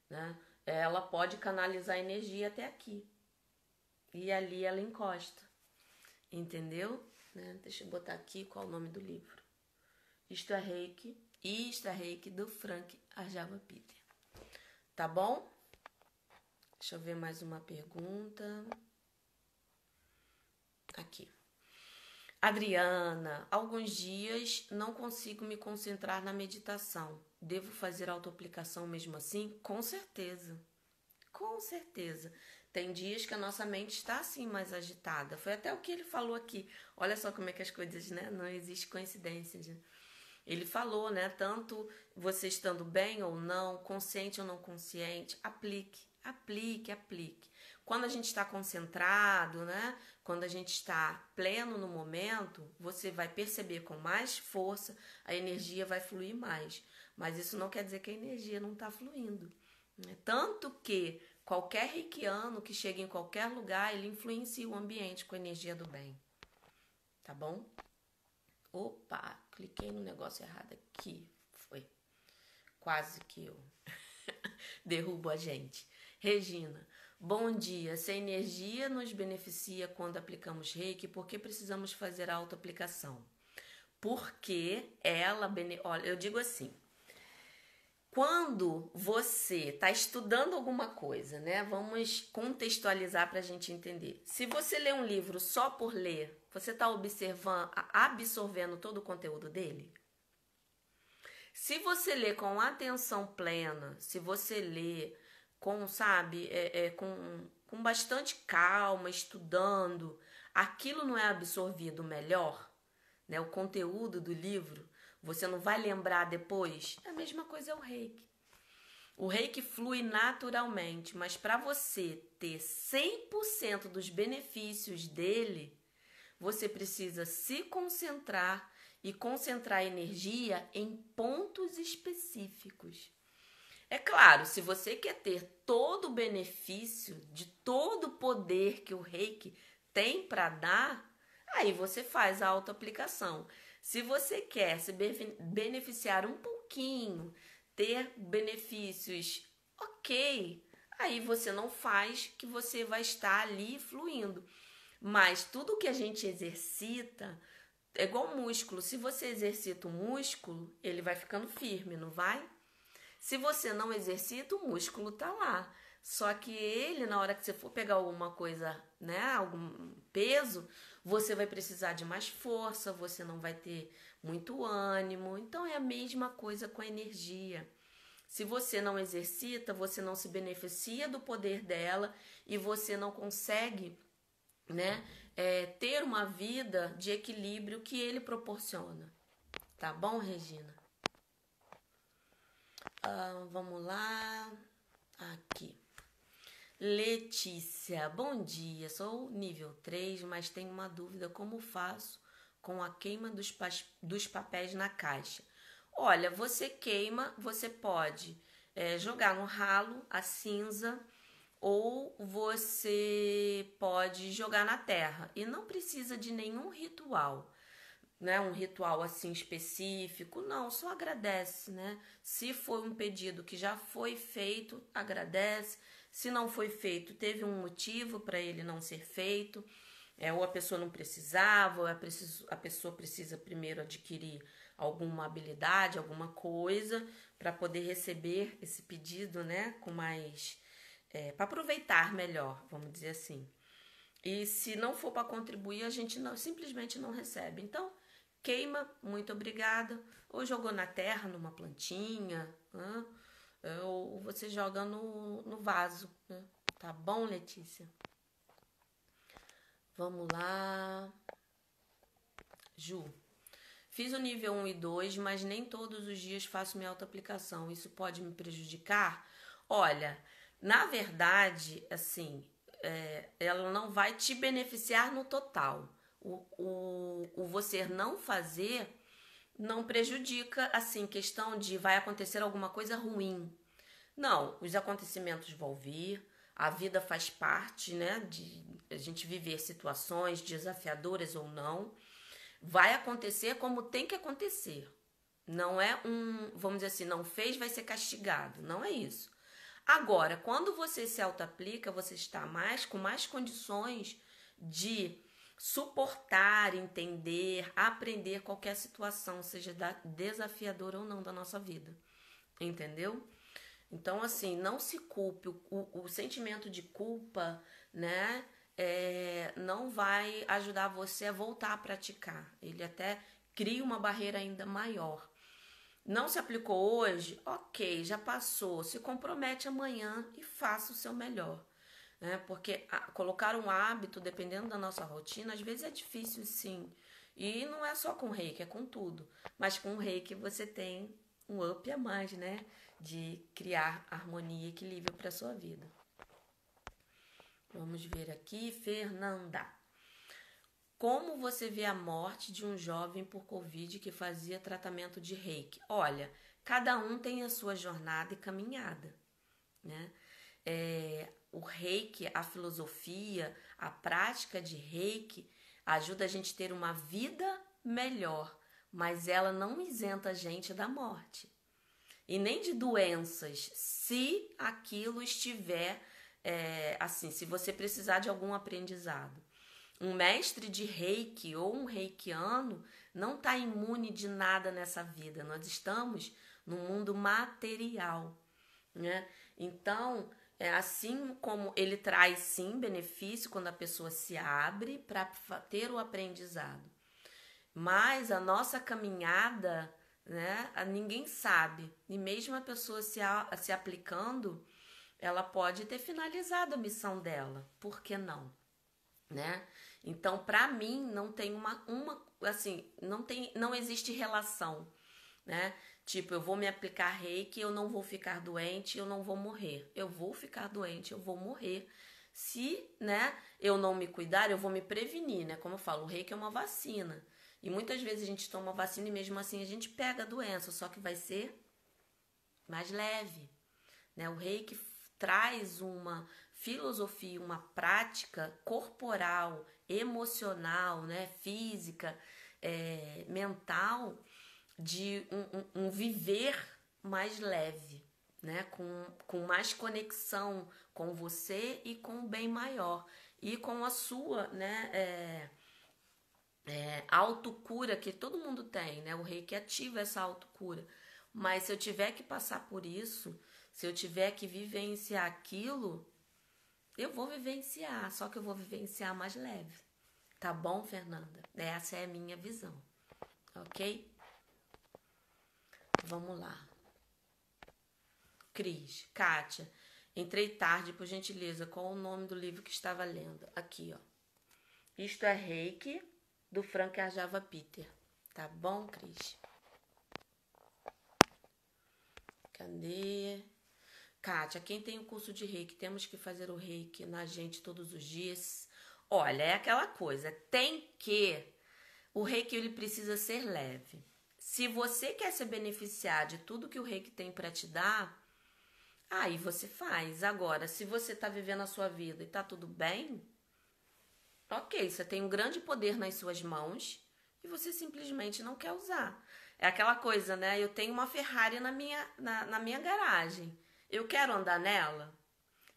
né, ela pode canalizar a energia até aqui. E ali ela encosta. Entendeu? Né? Deixa eu botar aqui qual é o nome do livro. Isto é Reiki do Frank Arjava Peter. Tá bom? Deixa eu ver mais uma pergunta. Aqui. Adriana, alguns dias não consigo me concentrar na meditação. Devo fazer autoaplicação mesmo assim? Com certeza. Com certeza. Tem dias que a nossa mente está assim mais agitada. Foi até o que ele falou aqui. Olha só como é que as coisas, né? Não existe coincidência. Né? Ele falou, né? Tanto você estando bem ou não, consciente ou não consciente, aplique. Quando a gente está concentrado, né? Quando a gente está pleno no momento, você vai perceber com mais força, a energia vai fluir mais. Mas isso não quer dizer que a energia não está fluindo. Né? Tanto que qualquer reikiano que chega em qualquer lugar, ele influencia o ambiente com a energia do bem. Tá bom? Opa, cliquei no negócio errado aqui. Foi. Quase que eu derrubo a gente. Regina, bom dia. Se a energia nos beneficia quando aplicamos reiki, por que precisamos fazer a autoaplicação? Porque ela... Olha, eu digo assim... Quando você está estudando alguma coisa, né? Vamos contextualizar para a gente entender. Se você lê um livro só por ler, você está absorvendo todo o conteúdo dele? Se você lê com atenção plena, se você lê com, sabe, com bastante calma, estudando, aquilo não é absorvido melhor, né? O conteúdo do livro, você não vai lembrar depois? A mesma coisa é o reiki. O reiki flui naturalmente, mas para você ter 100% dos benefícios dele, você precisa se concentrar e concentrar a energia em pontos específicos. É claro, se você quer ter todo o benefício de todo o poder que o reiki tem para dar, aí você faz a autoaplicação. Se você quer se beneficiar um pouquinho, ter benefícios, ok, aí você não faz, que você vai estar ali fluindo. Mas tudo que a gente exercita é igual músculo. Se você exercita o músculo, ele vai ficando firme, não vai? Se você não exercita, o músculo tá lá. Só que ele, na hora que você for pegar alguma coisa, né, algum peso, você vai precisar de mais força, você não vai ter muito ânimo. Então é a mesma coisa com a energia. Se você não exercita, você não se beneficia do poder dela e você não consegue, né, ter uma vida de equilíbrio que ele proporciona. Tá bom, Regina? Vamos lá. Aqui. Letícia, bom dia. Sou nível 3, mas tenho uma dúvida. Como faço com a queima dos papéis na caixa? Olha, você queima, você pode jogar no ralo a cinza ou você pode jogar na terra. E não precisa de nenhum ritual, né? Um ritual assim específico, não, só agradece, né? Se foi um pedido que já foi feito, agradece. Se não foi feito, teve um motivo para ele não ser feito. Ou a pessoa não precisava, ou a pessoa precisa primeiro adquirir alguma habilidade, alguma coisa, para poder receber esse pedido, né? Com mais. Para aproveitar melhor, vamos dizer assim. E se não for para contribuir, a gente simplesmente não recebe. Então, queima, muito obrigada. Ou jogou na terra, numa plantinha, né? Ou você joga no vaso, né? Tá bom, Letícia? Vamos lá. Ju. Fiz o nível 1 e 2, mas nem todos os dias faço minha autoaplicação. Isso pode me prejudicar? Olha, na verdade, assim, ela não vai te beneficiar no total. O você não fazer não prejudica, assim, questão de vai acontecer alguma coisa ruim. Não, os acontecimentos vão vir, a vida faz parte, né, de a gente viver situações desafiadoras ou não. Vai acontecer como tem que acontecer. Não é vamos dizer assim, não fez, vai ser castigado. Não é isso. Agora, quando você se auto-aplica, você está com mais condições de suportar, entender, aprender qualquer situação, seja desafiadora ou não da nossa vida. Entendeu? Então, assim, não se culpe. O sentimento de culpa, né? Não vai ajudar você a voltar a praticar. Ele até cria uma barreira ainda maior. Não se aplicou hoje? Ok, já passou. Se compromete amanhã e faça o seu melhor. Né? Porque colocar um hábito, dependendo da nossa rotina, às vezes é difícil sim. E não é só com reiki, é com tudo. Mas com o reiki você tem um up a mais, né? De criar harmonia e equilíbrio para a sua vida. Vamos ver aqui, Fernanda. Como você vê a morte de um jovem por Covid que fazia tratamento de reiki? Olha, cada um tem a sua jornada e caminhada, né? O reiki, a filosofia, a prática de reiki ajuda a gente a ter uma vida melhor, mas ela não isenta a gente da morte. E nem de doenças, se aquilo estiver, assim, se você precisar de algum aprendizado. Um mestre de reiki ou um reikiano não está imune de nada nessa vida. Nós estamos no mundo material, né? Então, assim como ele traz sim benefício quando a pessoa se abre para ter o aprendizado. Mas a nossa caminhada, né, ninguém sabe. E mesmo a pessoa se aplicando, ela pode ter finalizado a missão dela. Por que não? Né? Então, para mim, não tem assim, não existe relação, né? Tipo, eu vou me aplicar reiki, eu não vou ficar doente, eu não vou morrer. Eu vou ficar doente, eu vou morrer. Se, né, eu não me cuidar, eu vou me prevenir, né? Como eu falo, o reiki é uma vacina. E muitas vezes a gente toma vacina e mesmo assim a gente pega a doença, só que vai ser mais leve, né? O reiki traz uma filosofia, uma prática corporal, emocional, né, física, mental, de um viver mais leve, né, com mais conexão com você e com o bem maior e com a sua, né, autocura que todo mundo tem, né? O reiki ativa essa autocura. Mas se eu tiver que passar por isso, se eu tiver que vivenciar aquilo, eu vou vivenciar, só que eu vou vivenciar mais leve, Tá bom, Fernanda? Essa é a minha visão, ok? Vamos lá. Cris, Kátia, entrei tarde, por gentileza. Qual o nome do livro que estava lendo? Aqui, ó. Isto é Reiki, do Frank Arjava Peter. Tá bom, Cris? Cadê? Kátia, quem tem o curso de Reiki, temos que fazer o Reiki na gente todos os dias? Olha, é aquela coisa, o Reiki ele precisa ser leve. Se você quer se beneficiar de tudo que o Reiki tem para te dar, aí você faz. Agora, se você está vivendo a sua vida e está tudo bem, ok, você tem um grande poder nas suas mãos e você simplesmente não quer usar. É aquela coisa, né? Eu tenho uma Ferrari na minha garagem. Eu quero andar nela?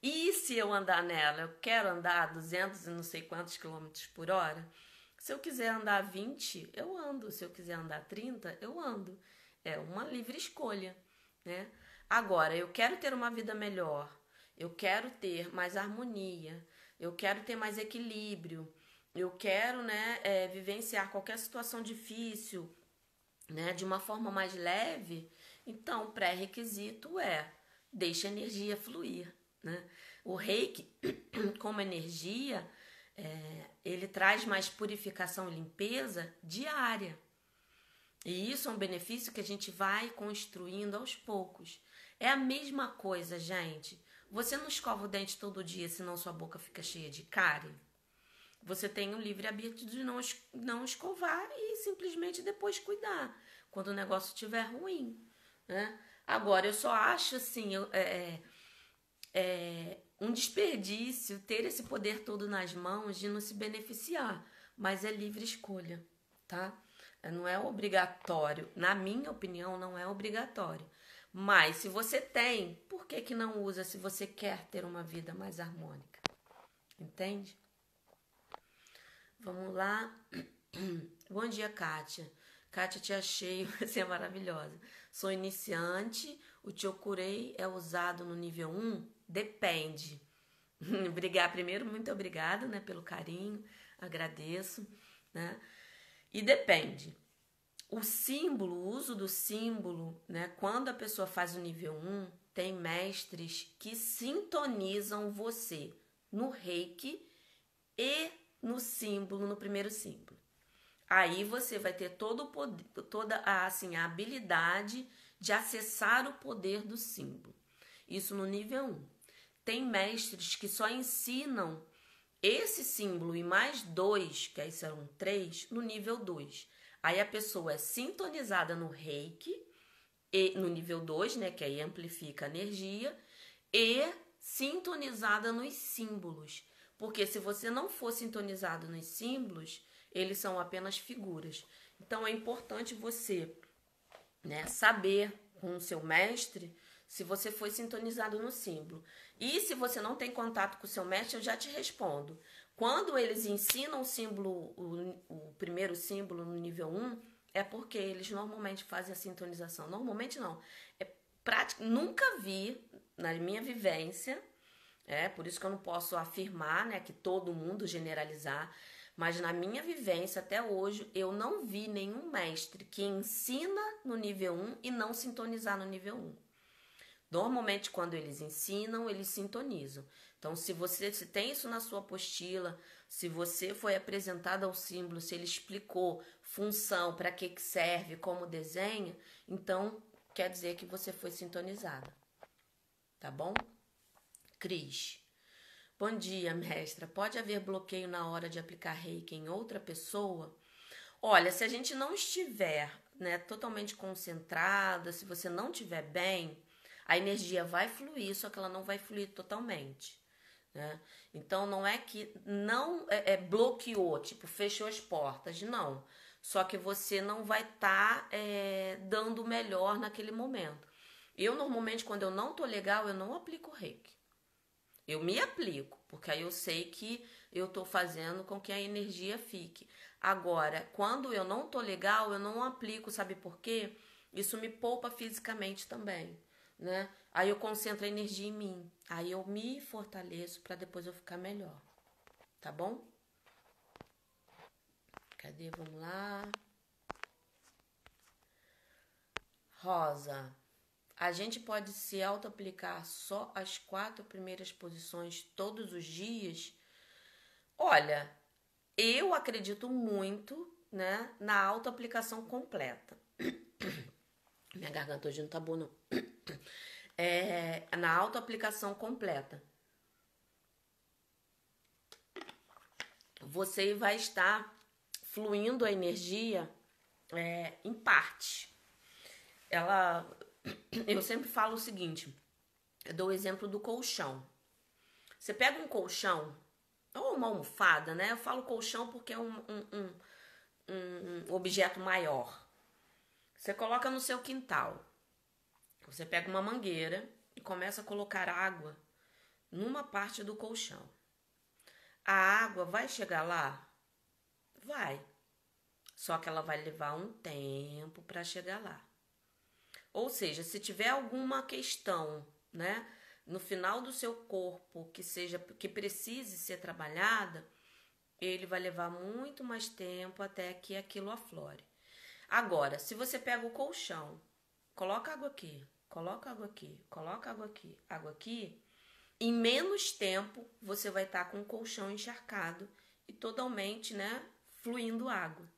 E se eu andar nela? Eu quero andar a 200 e não sei quantos quilômetros por hora? Se eu quiser andar 20, eu ando. Se eu quiser andar 30, eu ando. É uma livre escolha, né? Agora, eu quero ter uma vida melhor. Eu quero ter mais harmonia. Eu quero ter mais equilíbrio. Eu quero, né, vivenciar qualquer situação difícil, né, de uma forma mais leve. Então, o pré-requisito deixa a energia fluir, né? O Reiki, como energia, ele traz mais purificação e limpeza diária. E isso é um benefício que a gente vai construindo aos poucos. É a mesma coisa, gente. Você não escova o dente todo dia, senão sua boca fica cheia de cárie. Você tem o livre-arbítrio de não escovar e simplesmente depois cuidar, quando o negócio estiver ruim, né? Agora, eu só acho assim, um desperdício ter esse poder todo nas mãos de não se beneficiar, mas é livre escolha, tá? Não é obrigatório, na minha opinião, não é obrigatório. Mas se você tem, por que não usa se você quer ter uma vida mais harmônica? Entende? Vamos lá. Bom dia, Kátia. Kátia, te achei, você é maravilhosa. Sou iniciante, o Chokurei é usado no nível 1? Depende. Primeiro, muito obrigada, né, pelo carinho, agradeço, né? E depende. O uso do símbolo, né, quando a pessoa faz o nível 1, tem mestres que sintonizam você no Reiki e no símbolo, no primeiro símbolo. Aí você vai ter todo o poder, a habilidade de acessar o poder do símbolo. Isso no nível 1. Tem mestres que só ensinam esse símbolo e mais 2, que aí serão 3, no nível 2. Aí a pessoa é sintonizada no Reiki, e no nível 2, né, que aí amplifica a energia, e sintonizada nos símbolos. Porque se você não for sintonizado nos símbolos, eles são apenas figuras. Então é importante você, né, saber com o seu mestre se você foi sintonizado no símbolo. E se você não tem contato com o seu mestre, eu já te respondo. Quando eles ensinam o símbolo, o primeiro símbolo no nível 1, é porque eles normalmente fazem a sintonização. Normalmente não. É prático. Nunca vi, na minha vivência, por isso que eu não posso afirmar, né, que todo mundo generalizar, mas na minha vivência até hoje, eu não vi nenhum mestre que ensina no nível 1 e não sintonizar no nível 1. Normalmente, quando eles ensinam, eles sintonizam. Então, se tem isso na sua apostila, se você foi apresentado ao símbolo, se ele explicou função, para que serve, como desenha, então quer dizer que você foi sintonizada. Tá bom? Cris. Bom dia, mestra. Pode haver bloqueio na hora de aplicar Reiki em outra pessoa? Olha, se a gente não estiver, né, totalmente concentrada, se você não estiver bem, a energia vai fluir, só que ela não vai fluir totalmente, né? Então, não é que não bloqueou, tipo, fechou as portas, não. Só que você não vai estar dando o melhor naquele momento. Eu, normalmente, quando eu não tô legal, eu não aplico Reiki. Eu me aplico, porque aí eu sei que eu tô fazendo com que a energia fique. Agora, quando eu não tô legal, eu não aplico, sabe por quê? Isso me poupa fisicamente também, né? Aí eu concentro a energia em mim. Aí eu me fortaleço para depois eu ficar melhor. Tá bom? Cadê? Vamos lá. Rosa. A gente pode se auto-aplicar só as 4 primeiras posições todos os dias? Olha, eu acredito muito, né, na auto-aplicação completa. Minha garganta hoje não tá boa, não. Na auto-aplicação completa. Você vai estar fluindo a energia em parte. Eu sempre falo o seguinte, eu dou o exemplo do colchão. Você pega um colchão, ou uma almofada, né? Eu falo colchão porque é um objeto maior. Você coloca no seu quintal. Você pega uma mangueira e começa a colocar água numa parte do colchão. A água vai chegar lá? Vai. Só que ela vai levar um tempo para chegar lá. Ou seja, se tiver alguma questão, né, no final do seu corpo que precise ser trabalhada, ele vai levar muito mais tempo até que aquilo aflore. Agora, se você pega o colchão, coloca água aqui, coloca água aqui, coloca água aqui, em menos tempo você vai estar com o colchão encharcado e totalmente, né, fluindo água.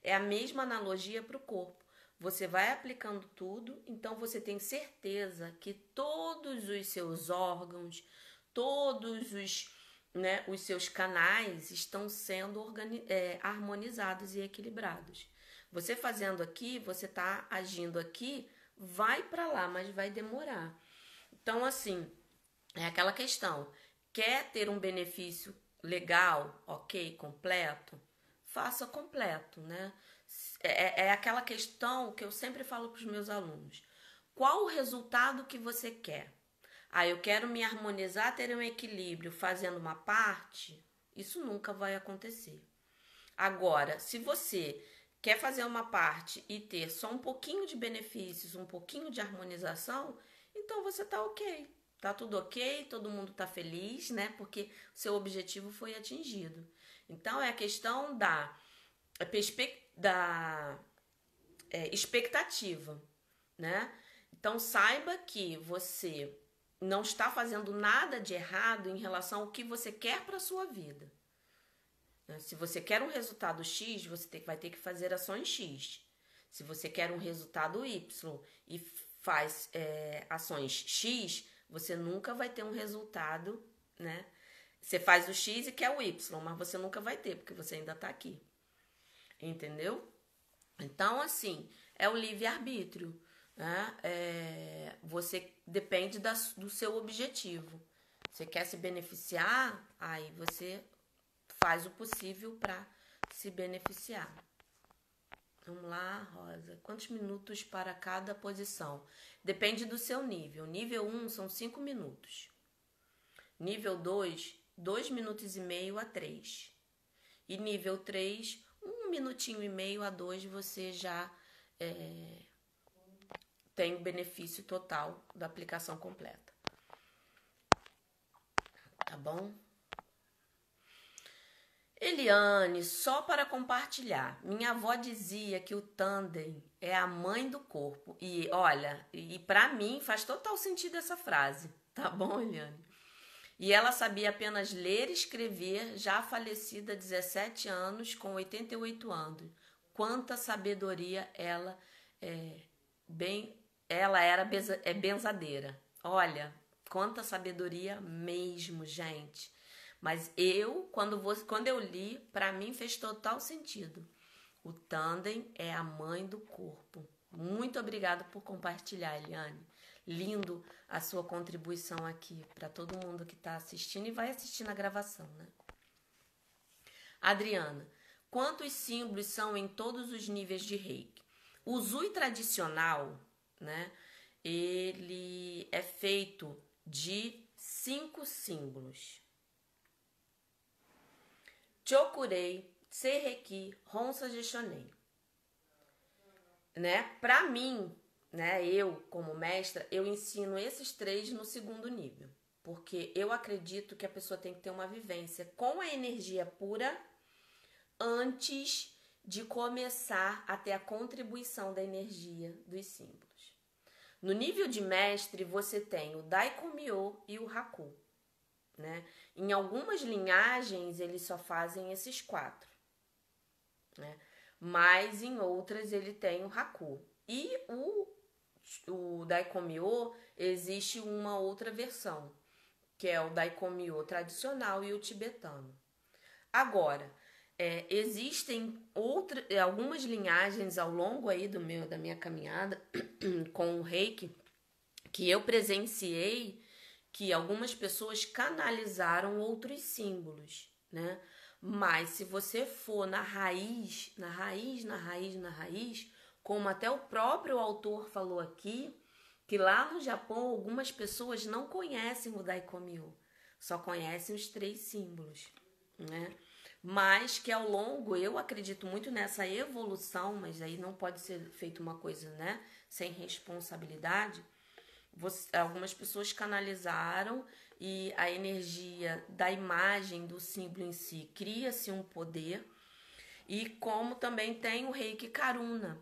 É a mesma analogia para o corpo. Você vai aplicando tudo, então você tem certeza que todos os seus órgãos, todos os seus canais estão sendo harmonizados e equilibrados. Você fazendo aqui, você está agindo aqui, vai para lá, mas vai demorar. Então, assim, é aquela questão. Quer ter um benefício legal, ok, completo? Faça completo, né? É aquela questão que eu sempre falo para os meus alunos. Qual o resultado que você quer? Eu quero me harmonizar, ter um equilíbrio fazendo uma parte. Isso nunca vai acontecer. Agora, se você quer fazer uma parte e ter só um pouquinho de benefícios, um pouquinho de harmonização, então você tá ok. Tá tudo ok, todo mundo tá feliz, né? Porque o seu objetivo foi atingido. Então, é a questão da expectativa, né? Então saiba que você não está fazendo nada de errado em relação ao que você quer para a sua vida. Se você quer um resultado X, você vai ter que fazer ações X. Se você quer um resultado Y e faz ações X, você nunca vai ter um resultado, né? Você faz o X e quer o Y, mas você nunca vai ter, porque você ainda está aqui. Entendeu? Então, assim, é o livre-arbítrio, né? Você depende do seu objetivo. Você quer se beneficiar, aí você faz o possível para se beneficiar. Vamos lá, Rosa. Quantos minutos para cada posição? Depende do seu nível. Nível 1 são 5 minutos. Nível 2, 2 minutos e meio a 3. E nível 3, 1 minutinho e meio a 2 você já tem o benefício total da aplicação completa. Tá bom? Eliane, só para compartilhar. Minha avó dizia que o tandem é a mãe do corpo. E olha, para mim faz total sentido essa frase. Tá bom, Eliane? E ela sabia apenas ler e escrever, já falecida há 17 anos, com 88 anos. Quanta sabedoria ela era benzadeira. Olha, quanta sabedoria mesmo, gente. Mas quando eu li, para mim fez total sentido. O tandem é a mãe do corpo. Muito obrigada por compartilhar, Eliane. Lindo a sua contribuição aqui para todo mundo que está assistindo e vai assistir na gravação, né? Adriana, quantos símbolos são em todos os níveis de Reiki? O Zui tradicional, né? Ele é feito de 5 símbolos. Chokurei, Seireki, Honsa de Shonen. Né? Para mim, né, eu como mestra, eu ensino esses 3 no 2º nível. Porque eu acredito que a pessoa tem que ter uma vivência com a energia pura antes de começar a ter a contribuição da energia dos símbolos. No nível de mestre, você tem o Daikomyo e o Haku, né? Em algumas linhagens, eles só fazem esses 4, né? Mas em outras, ele tem o Haku. E o Daikomyo, existe uma outra versão, que é o Daikomyo tradicional e o tibetano. Agora, existem algumas linhagens ao longo aí da minha caminhada com o Reiki, que eu presenciei que algumas pessoas canalizaram outros símbolos, né? Mas se você for na raiz, como até o próprio autor falou aqui, que lá no Japão algumas pessoas não conhecem o Daikomyo, só conhecem os 3 símbolos, né? Mas que ao longo, eu acredito muito nessa evolução, mas aí não pode ser feita uma coisa, né, sem responsabilidade. Algumas pessoas canalizaram e a energia da imagem do símbolo em si cria-se um poder. E como também tem o Reiki Karuna,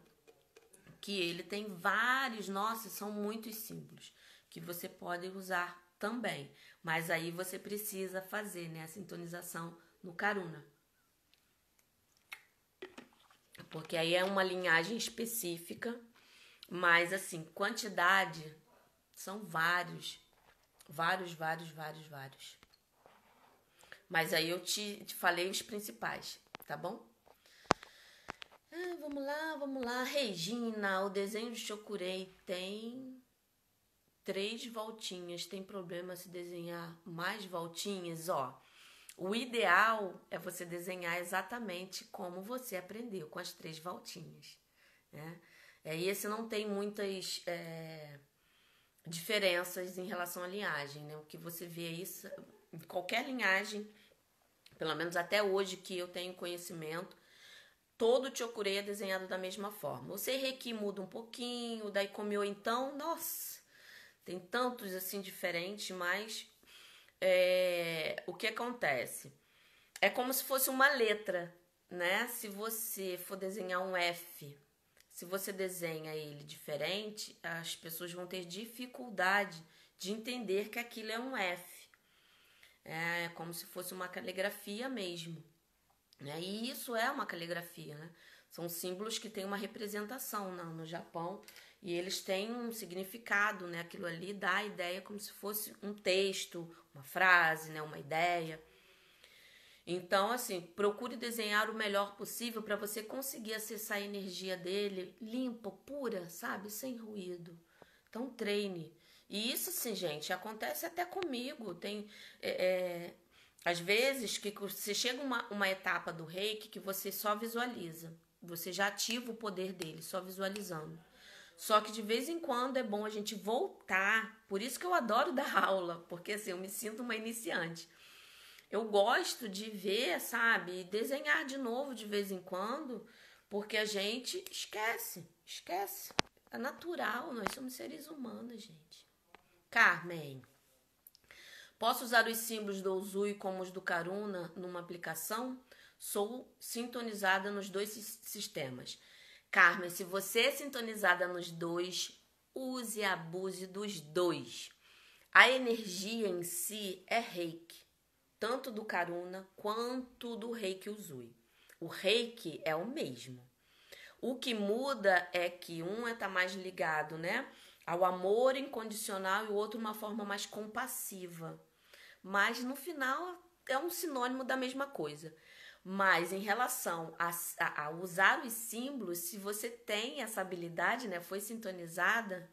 que ele tem vários, nossa, são muitos símbolos que você pode usar também. Mas aí você precisa fazer, né, a sintonização no Karuna. Porque aí é uma linhagem específica, mas assim, quantidade são vários. Mas aí eu te falei os principais, tá bom? Vamos lá. Regina, o desenho de Chokurei tem 3 voltinhas. Tem problema se desenhar mais voltinhas? Ó, o ideal é você desenhar exatamente como você aprendeu, com as 3 voltinhas, né? E esse não tem muitas diferenças em relação à linhagem, né? O que você vê isso em qualquer linhagem, pelo menos até hoje que eu tenho conhecimento, todo o Chokurei é desenhado da mesma forma. O Seireki muda um pouquinho, o Daikomyo então, nossa, tem tantos assim diferentes, mas o que acontece? É como se fosse uma letra, né? Se você for desenhar um F, se você desenha ele diferente, as pessoas vão ter dificuldade de entender que aquilo é um F. É como se fosse uma caligrafia mesmo, né? E isso é uma caligrafia, né? São símbolos que têm uma representação no Japão e eles têm um significado, né? Aquilo ali dá a ideia como se fosse um texto, uma frase, né? Uma ideia. Então, assim, procure desenhar o melhor possível para você conseguir acessar a energia dele limpa, pura, sabe? Sem ruído. Então, treine. E isso, assim, gente, acontece até comigo. Tem, às vezes, que você chega uma etapa do Reiki que você só visualiza. Você já ativa o poder dele, só visualizando. Só que de vez em quando é bom a gente voltar. Por isso que eu adoro dar aula, porque assim, eu me sinto uma iniciante. Eu gosto de ver, sabe, desenhar de novo de vez em quando, porque a gente esquece. É natural, nós somos seres humanos, gente. Carmen, posso usar os símbolos do Uzui como os do Karuna numa aplicação? Sou sintonizada nos 2 sistemas. Carmen, se você é sintonizada nos 2, use e abuse dos 2. A energia em si é Reiki, tanto do Karuna quanto do Reiki Uzui. O Reiki é o mesmo. O que muda é que um está mais ligado, né, ao amor incondicional e o outro uma forma mais compassiva. Mas no final é um sinônimo da mesma coisa. Mas em relação a usar os símbolos, se você tem essa habilidade, né, foi sintonizada,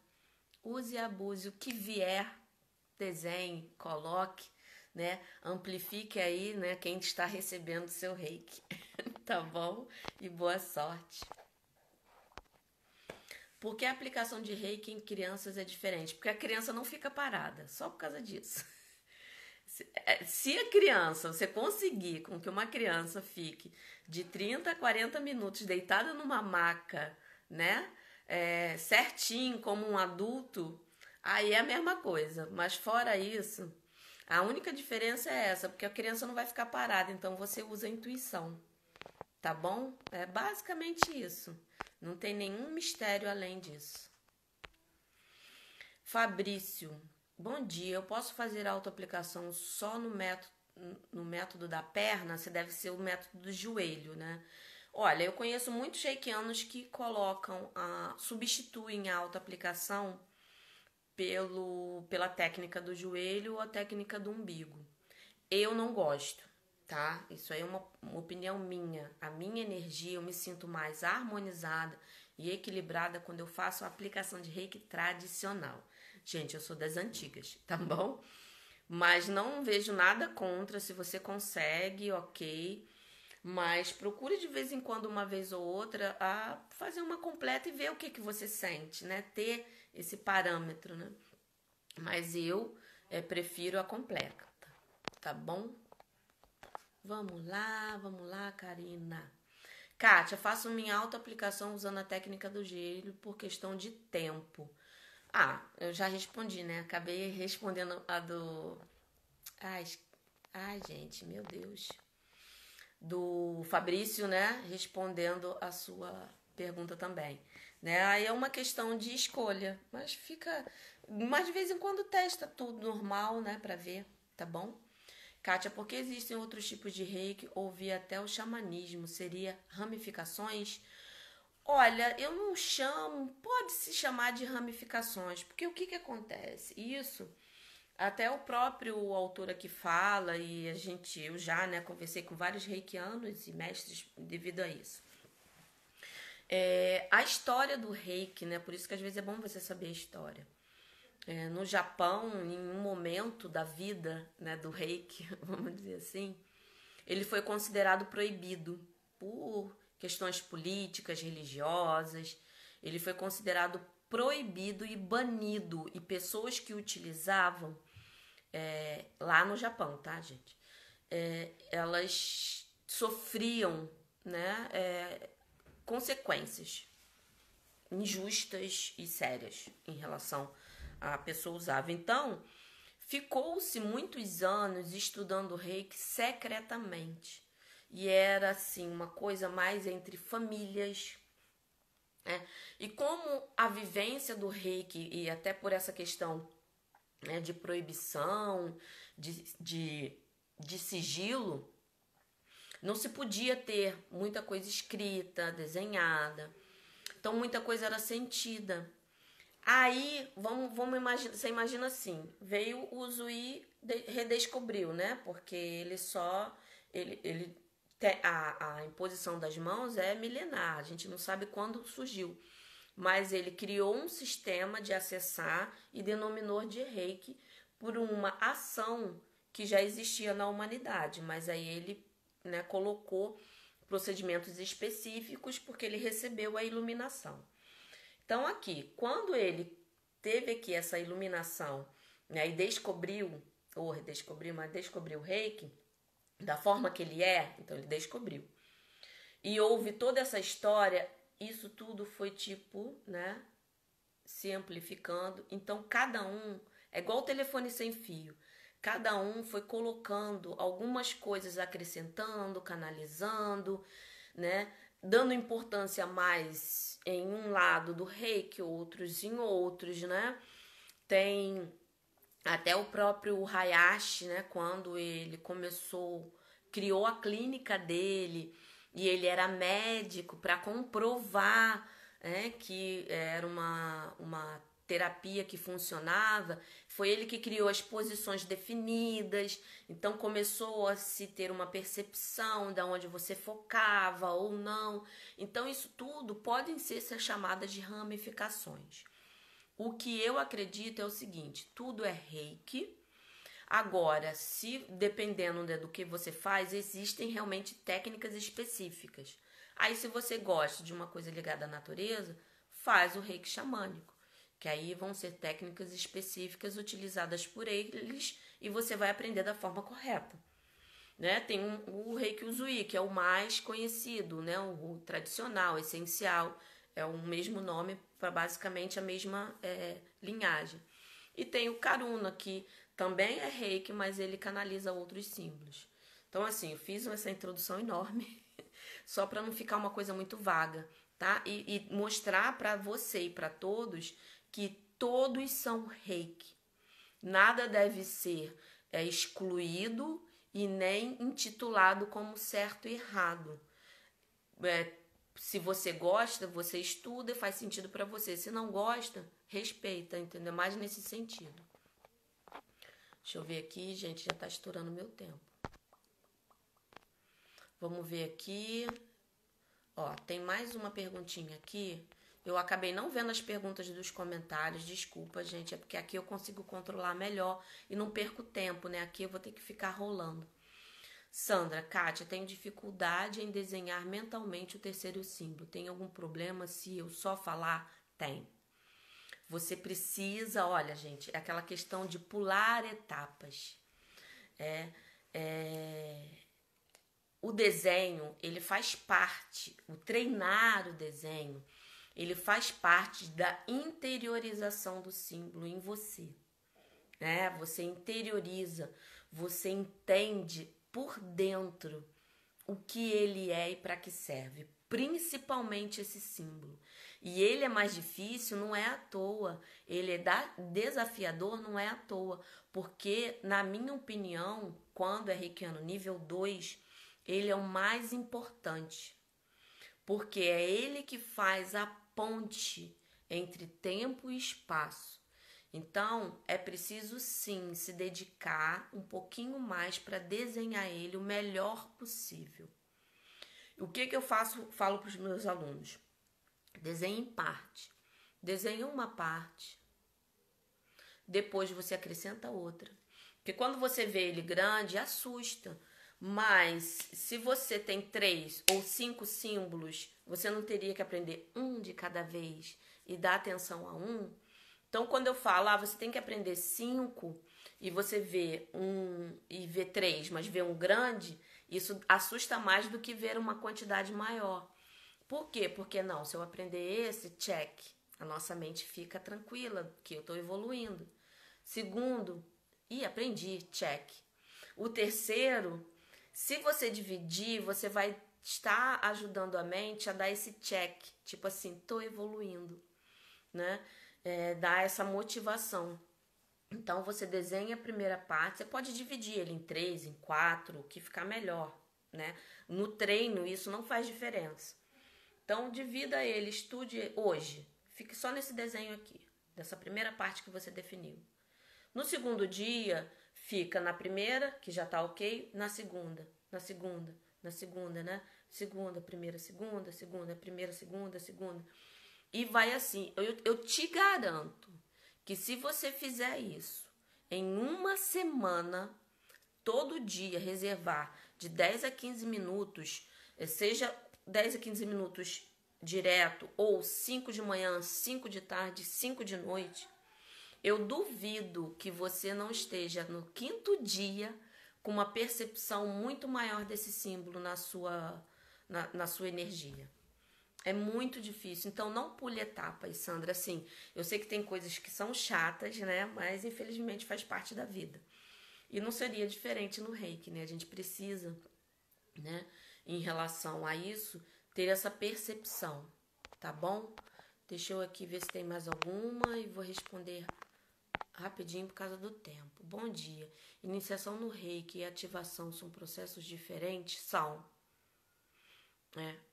use e abuse o que vier, desenhe, coloque, né, amplifique aí, né, quem está recebendo seu Reiki. Tá bom? E boa sorte. Por que a aplicação de Reiki em crianças é diferente? Porque a criança não fica parada, só por causa disso. Se a criança, você conseguir com que uma criança fique de 30 a 40 minutos deitada numa maca, né? Certinho como um adulto, aí é a mesma coisa. Mas fora isso, a única diferença é essa, porque a criança não vai ficar parada, então você usa a intuição, tá bom? É basicamente isso. Não tem nenhum mistério além disso. Fabrício, bom dia. Eu posso fazer autoaplicação só no método da perna? Você deve ser o método do joelho, né? Olha, eu conheço muitos reikianos que substituem a autoaplicação pela técnica do joelho ou a técnica do umbigo. Eu não gosto, tá? Isso aí é uma opinião minha. A minha energia, eu me sinto mais harmonizada e equilibrada quando eu faço a aplicação de reiki tradicional. Gente, eu sou das antigas, tá bom? Mas não vejo nada contra, se você consegue, ok. Mas procure de vez em quando, uma vez ou outra, a fazer uma completa e ver o que você sente, né? Ter esse parâmetro, né? Mas eu prefiro a completa, tá bom? Vamos lá, Karina. Kátia, faço minha autoaplicação usando a técnica do gelo por questão de tempo. Ah, eu já respondi, né? Acabei respondendo a do... Ai, gente, meu Deus. Do Fabrício, né? Respondendo a sua pergunta também. Né? Aí é uma questão de escolha. Mas de vez em quando testa tudo normal, né? Pra ver, tá bom? Kátia, por que existem outros tipos de reiki? Ouvi até o xamanismo. Seria ramificações? Olha, eu não chamo, pode se chamar de ramificações, porque o que acontece? Isso, até o próprio autor aqui fala, e eu já, né, conversei com vários reikianos e mestres devido a isso. A história do reiki, né, por isso que às vezes é bom você saber a história. No Japão, em um momento da vida, né, do reiki, vamos dizer assim, ele foi considerado proibido por questões políticas, religiosas. Ele foi considerado proibido e banido. E pessoas que utilizavam lá no Japão, tá, gente? Elas sofriam, né, consequências injustas e sérias em relação à pessoa usava. Então, ficou-se muitos anos estudando reiki secretamente. E era assim, uma coisa mais entre famílias. Né? E como a vivência do reiki, e até por essa questão, né, de proibição, de sigilo, não se podia ter muita coisa escrita, desenhada. Então muita coisa era sentida. Aí, vamos imaginar, você imagina assim, veio o Zui, redescobriu, né? Porque a imposição das mãos é milenar, a gente não sabe quando surgiu. Mas ele criou um sistema de acessar e denominou de reiki por uma ação que já existia na humanidade. Mas aí ele, né, colocou procedimentos específicos porque ele recebeu a iluminação. Então aqui, quando ele teve aqui essa iluminação, né, e descobriu o reiki da forma que ele é, então ele descobriu. E houve toda essa história, isso tudo foi tipo, né, se amplificando. Então cada um, é igual o telefone sem fio, cada um foi colocando algumas coisas, acrescentando, canalizando, né, dando importância mais em um lado do reiki, outros em outros, né? Tem até o próprio Hayashi, né? Quando ele criou a clínica dele e ele era médico para comprovar, né, que era uma terapia que funcionava. Foi ele que criou as posições definidas, então começou a se ter uma percepção de onde você focava ou não. Então isso tudo podem ser chamadas de ramificações. O que eu acredito é o seguinte, tudo é reiki. Agora, se dependendo do que você faz, existem realmente técnicas específicas. Aí se você gosta de uma coisa ligada à natureza, faz o reiki xamânico, que aí vão ser técnicas específicas utilizadas por eles e você vai aprender da forma correta. Né? Tem o reiki Usui, que é o mais conhecido, né? O tradicional, essencial, é o mesmo nome para basicamente a mesma linhagem. E tem o Karuna, que também é reiki, mas ele canaliza outros símbolos. Então, assim, eu fiz essa introdução enorme só para não ficar uma coisa muito vaga, tá? E mostrar para você e para todos que todos são reiki. Nada deve ser excluído e nem intitulado como certo e errado. Se você gosta, você estuda e faz sentido para você. Se não gosta, respeita, entendeu? Mais nesse sentido. Deixa eu ver aqui, gente, já tá estourando meu tempo. Vamos ver aqui. Ó, tem mais uma perguntinha aqui. Eu acabei não vendo as perguntas dos comentários, desculpa, gente, é porque aqui eu consigo controlar melhor e não perco tempo, né? Aqui eu vou ter que ficar rolando. Sandra, Kátia, tenho dificuldade em desenhar mentalmente o terceiro símbolo. Tem algum problema se eu só falar? Tem. Você precisa, olha, gente, é aquela questão de pular etapas. O desenho, ele faz parte, o treinar o desenho, ele faz parte da interiorização do símbolo em você, né? Você interioriza, você entende por dentro o que ele é e para que serve, principalmente esse símbolo. E ele é mais difícil, não é à toa, ele é desafiador, não é à toa, porque, na minha opinião, quando é reikiano nível 2, ele é o mais importante, porque é ele que faz a ponte entre tempo e espaço. Então, é preciso sim se dedicar um pouquinho mais para desenhar ele o melhor possível. O que eu falo para os meus alunos? Desenhe em parte. Desenhe uma parte. Depois você acrescenta outra. Porque quando você vê ele grande, assusta. Mas se você tem 3 ou 5 símbolos, você não teria que aprender um de cada vez e dar atenção a um. Então, quando eu falo, você tem que aprender 5 e você vê um e vê 3, mas vê um grande, isso assusta mais do que ver uma quantidade maior. Por quê? Porque não, se eu aprender esse, check, a nossa mente fica tranquila, que eu estou evoluindo. Segundo, aprendi, check. O terceiro, se você dividir, você vai estar ajudando a mente a dar esse check, tipo assim, estou evoluindo, né? Dar essa motivação. Então, você desenha a primeira parte, você pode dividir ele em 3, em 4, o que ficar melhor, né? No treino, isso não faz diferença. Então, divida ele, estude hoje. Fique só nesse desenho aqui, dessa primeira parte que você definiu. No segundo dia, fica na primeira, que já tá ok, na segunda, né? Segunda, primeira, segunda, primeira, segunda. E vai assim, eu te garanto que se você fizer isso em uma semana, todo dia reservar de 10 a 15 minutos, seja 10 a 15 minutos direto, ou 5 de manhã, 5 de tarde, 5 de noite, eu duvido que você não esteja no 5º dia com uma percepção muito maior desse símbolo na sua energia. É muito difícil, então não pule etapas, Sandra. Assim, eu sei que tem coisas que são chatas, né? Mas infelizmente faz parte da vida. E não seria diferente no reiki, né? A gente precisa, né, em relação a isso, ter essa percepção, tá bom? Deixa eu aqui ver se tem mais alguma e vou responder rapidinho por causa do tempo. Bom dia. Iniciação no reiki e ativação são processos diferentes? São.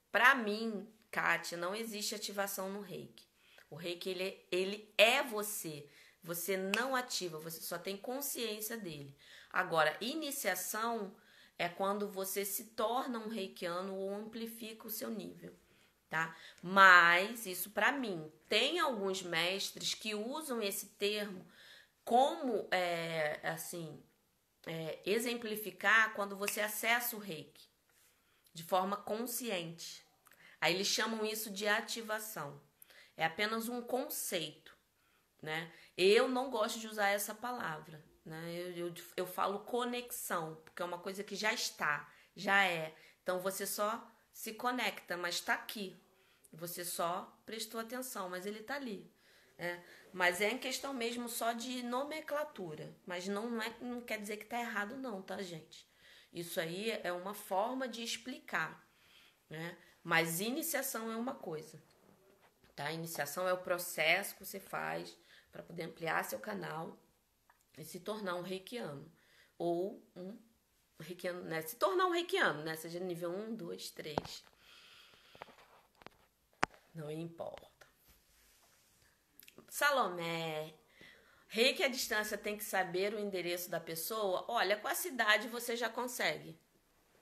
Para mim, Kátia, não existe ativação no reiki. O reiki, ele é você. Você não ativa, você só tem consciência dele. Agora, iniciação é quando você se torna um reikiano ou amplifica o seu nível, tá? Mas, isso para mim, tem alguns mestres que usam esse termo como, exemplificar quando você acessa o reiki de forma consciente. Aí eles chamam isso de ativação. É apenas um conceito, né? Eu não gosto de usar essa palavra, né? Eu falo conexão, porque é uma coisa que já está, já é. Então você só se conecta, mas está aqui. Você só prestou atenção, mas ele está ali. Mas é em questão mesmo só de nomenclatura. Mas não quer dizer que está errado não, tá, gente? Isso aí é uma forma de explicar. né? Mas iniciação é uma coisa, tá? Iniciação é o processo que você faz para poder ampliar seu canal e se tornar um reikiano. Ou um reikiano, né? Se tornar um reikiano, né? Seja nível 1, 2, 3. Não importa. Salomé, reiki à distância tem que saber o endereço da pessoa? Olha, com a cidade você já consegue,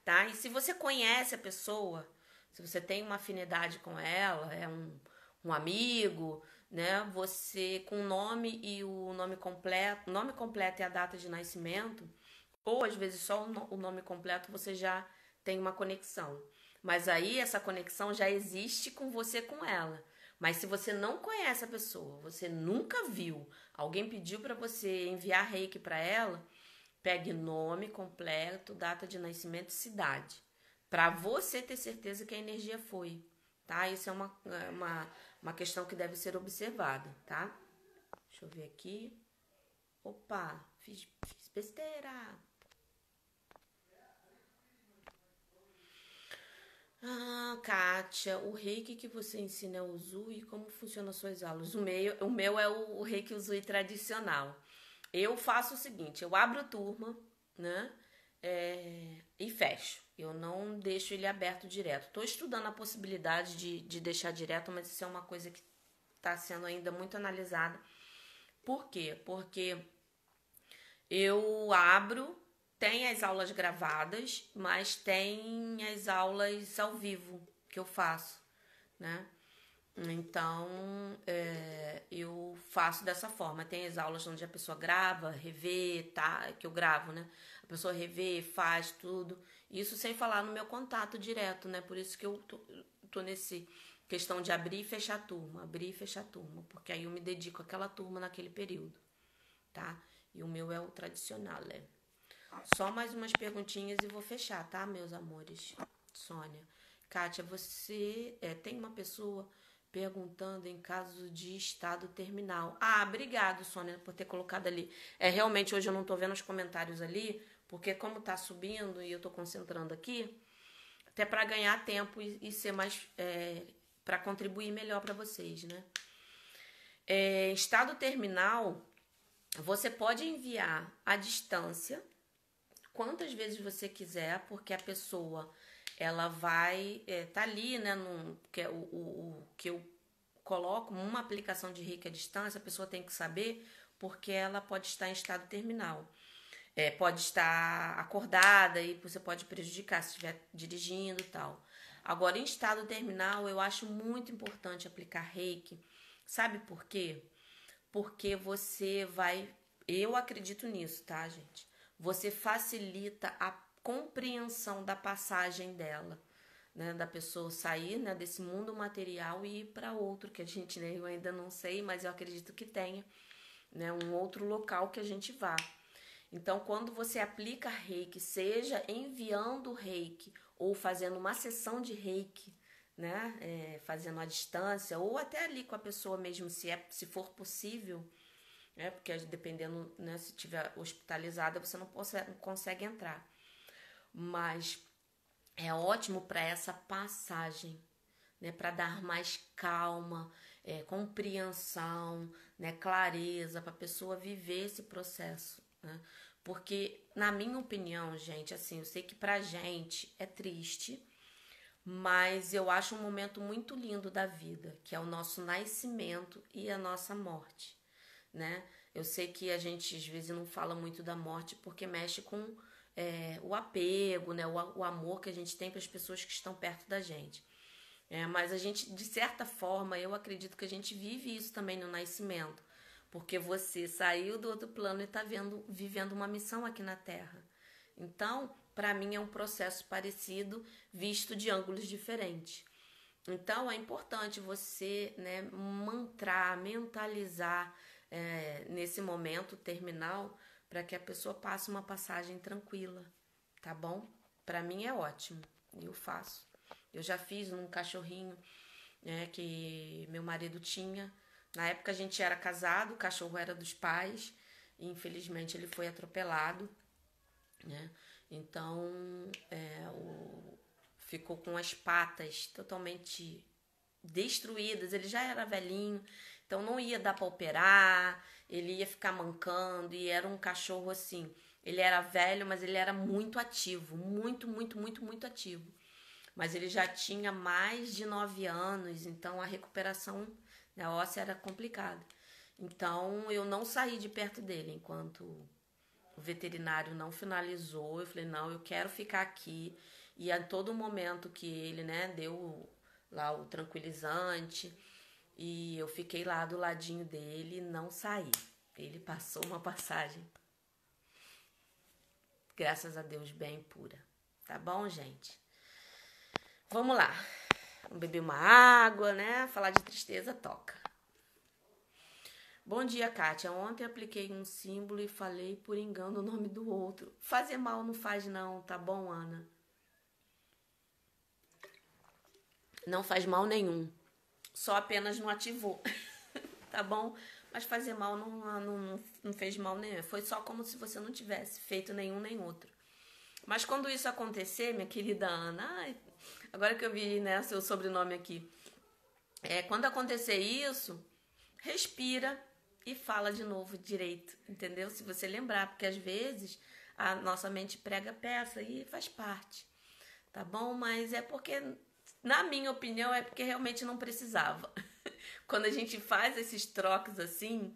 tá? E se você conhece a pessoa, se você tem uma afinidade com ela, é um amigo, né? Você com o nome e o nome completo e a data de nascimento, ou às vezes só o nome completo, você já tem uma conexão. Mas aí essa conexão já existe com você com ela. Mas se você não conhece a pessoa, você nunca viu, alguém pediu para você enviar reiki para ela, pegue nome completo, data de nascimento e cidade. Para você ter certeza que a energia foi, tá? Isso é uma questão que deve ser observada, tá? Deixa eu ver aqui. Opa, fiz besteira. Ah, Kátia, o reiki que você ensina é o Uzui, como funcionam as suas aulas? O meu é o reiki Uzui tradicional. Eu faço o seguinte, eu abro turma, né? E fecho. Eu não deixo ele aberto direto. Estou estudando a possibilidade de deixar direto, mas isso é uma coisa que está sendo ainda muito analisada. Por quê? Porque eu abro, tem as aulas gravadas, mas tem as aulas ao vivo que eu faço, né? Então, eu faço dessa forma. Tem as aulas onde a pessoa grava, revê, tá? Que eu gravo, né? A pessoa revê, faz tudo. Isso sem falar no meu contato direto, né? Por isso que eu tô nesse questão de abrir e fechar a turma. Abrir e fechar a turma. Porque aí eu me dedico àquela turma naquele período, tá? E o meu é o tradicional, né? Só mais umas perguntinhas e vou fechar, tá, meus amores? Sônia. Kátia, você tem uma pessoa perguntando em caso de estado terminal. Ah, obrigado, Sônia, por ter colocado ali. Realmente hoje eu não tô vendo os comentários ali, porque como tá subindo e eu tô concentrando aqui, até para ganhar tempo e ser mais para contribuir melhor para vocês, né? Estado terminal, você pode enviar à distância quantas vezes você quiser, porque a pessoa ela vai tá ali, né? Que é o que eu coloco uma aplicação de reiki à distância, a pessoa tem que saber porque ela pode estar em estado terminal. Pode estar acordada e você pode prejudicar se estiver dirigindo e tal. Agora, em estado terminal, eu acho muito importante aplicar reiki. Sabe por quê? Porque você vai. Eu acredito nisso, tá, gente? Você facilita a compreensão da passagem dela, né? Da pessoa sair, né, desse mundo material e ir para outro, que a gente, né, eu ainda não sei, mas eu acredito que tenha, né, um outro local que a gente vá. Então, quando você aplica reiki, seja enviando reiki ou fazendo uma sessão de reiki, né, fazendo à distância ou até ali com a pessoa mesmo, se for possível, né, porque dependendo, né, se estiver hospitalizada, você não consegue entrar. Mas é ótimo para essa passagem, né, para dar mais calma, compreensão, né, clareza, para a pessoa viver esse processo, né? Porque, na minha opinião, gente, assim, eu sei que pra gente é triste, mas eu acho um momento muito lindo da vida, que é o nosso nascimento e a nossa morte, né? Eu sei que a gente às vezes não fala muito da morte porque mexe com o apego, né? O amor que a gente tem para as pessoas que estão perto da gente. Mas a gente, de certa forma, eu acredito que a gente vive isso também no nascimento, porque você saiu do outro plano e está vivendo uma missão aqui na Terra. Então, para mim é um processo parecido, visto de ângulos diferentes. Então, é importante você, né, mentalizar nesse momento terminal para que a pessoa passe uma passagem tranquila, tá bom? Para mim é ótimo, eu faço. Eu já fiz num cachorrinho, né, que meu marido tinha. Na época a gente era casado, o cachorro era dos pais, e infelizmente ele foi atropelado, né? Então, ficou com as patas totalmente destruídas. Ele já era velhinho, então não ia dar para operar, ele ia ficar mancando, e era um cachorro assim. Ele era velho, mas ele era muito ativo, muito ativo. Mas ele já tinha mais de 9 anos, então a recuperação da óssea era complicada. Então eu não saí de perto dele enquanto o veterinário não finalizou. Eu falei, não, eu quero ficar aqui. E a todo momento que ele, né, deu lá o tranquilizante, e eu fiquei lá do ladinho dele, não saí. Ele passou uma passagem, graças a Deus, bem pura. Tá bom, gente? Vamos lá. Vamos beber uma água, né? Falar de tristeza, toca. Bom dia, Kátia. Ontem apliquei um símbolo e falei por engano o nome do outro. Fazer mal não faz não, tá bom, Ana? Não faz mal nenhum. Só apenas não ativou. Tá bom? Mas fazer mal não fez mal nenhum. Foi só como se você não tivesse feito nenhum nem outro. Mas quando isso acontecer, minha querida Ana... Ai, agora que eu vi, né, seu sobrenome aqui. Quando acontecer isso, respira e fala de novo direito, entendeu? Se você lembrar, porque às vezes a nossa mente prega peça e faz parte, tá bom? Mas é porque, na minha opinião, é porque realmente não precisava. Quando a gente faz esses troques assim,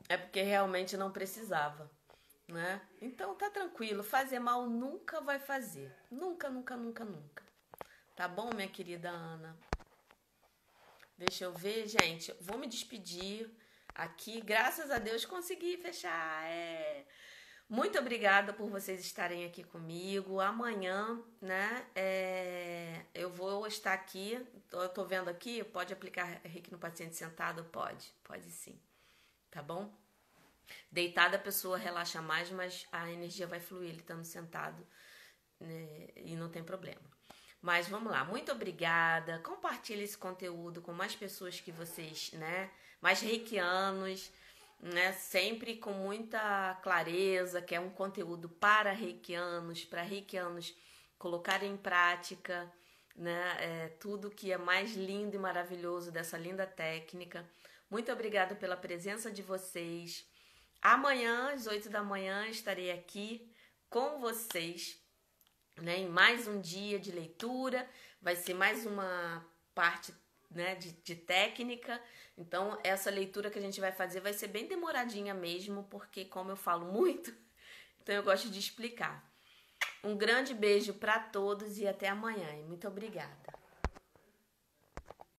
é porque realmente não precisava, né? Então tá tranquilo, fazer mal nunca vai fazer. Nunca. Tá bom, minha querida Ana? Deixa eu ver, gente. Vou me despedir aqui. Graças a Deus consegui fechar. Muito obrigada por vocês estarem aqui comigo. Amanhã, né? Eu vou estar aqui. Eu tô vendo aqui. Pode aplicar reiki no paciente sentado? Pode sim. Tá bom? Deitada a pessoa relaxa mais, mas a energia vai fluir ele estando sentado, né? E não tem problema. Mas vamos lá, muito obrigada. Compartilhe esse conteúdo com mais pessoas que vocês, né? Mais reikianos, né? Sempre com muita clareza, que é um conteúdo para reikianos colocarem em prática, né? Tudo que é mais lindo e maravilhoso dessa linda técnica. Muito obrigada pela presença de vocês. Amanhã, às 8 da manhã, estarei aqui com vocês, né, em mais um dia de leitura. Vai ser mais uma parte, né, de técnica. Então essa leitura que a gente vai fazer vai ser bem demoradinha mesmo, porque como eu falo muito, então eu gosto de explicar. Um grande beijo para todos e até amanhã. Muito obrigada.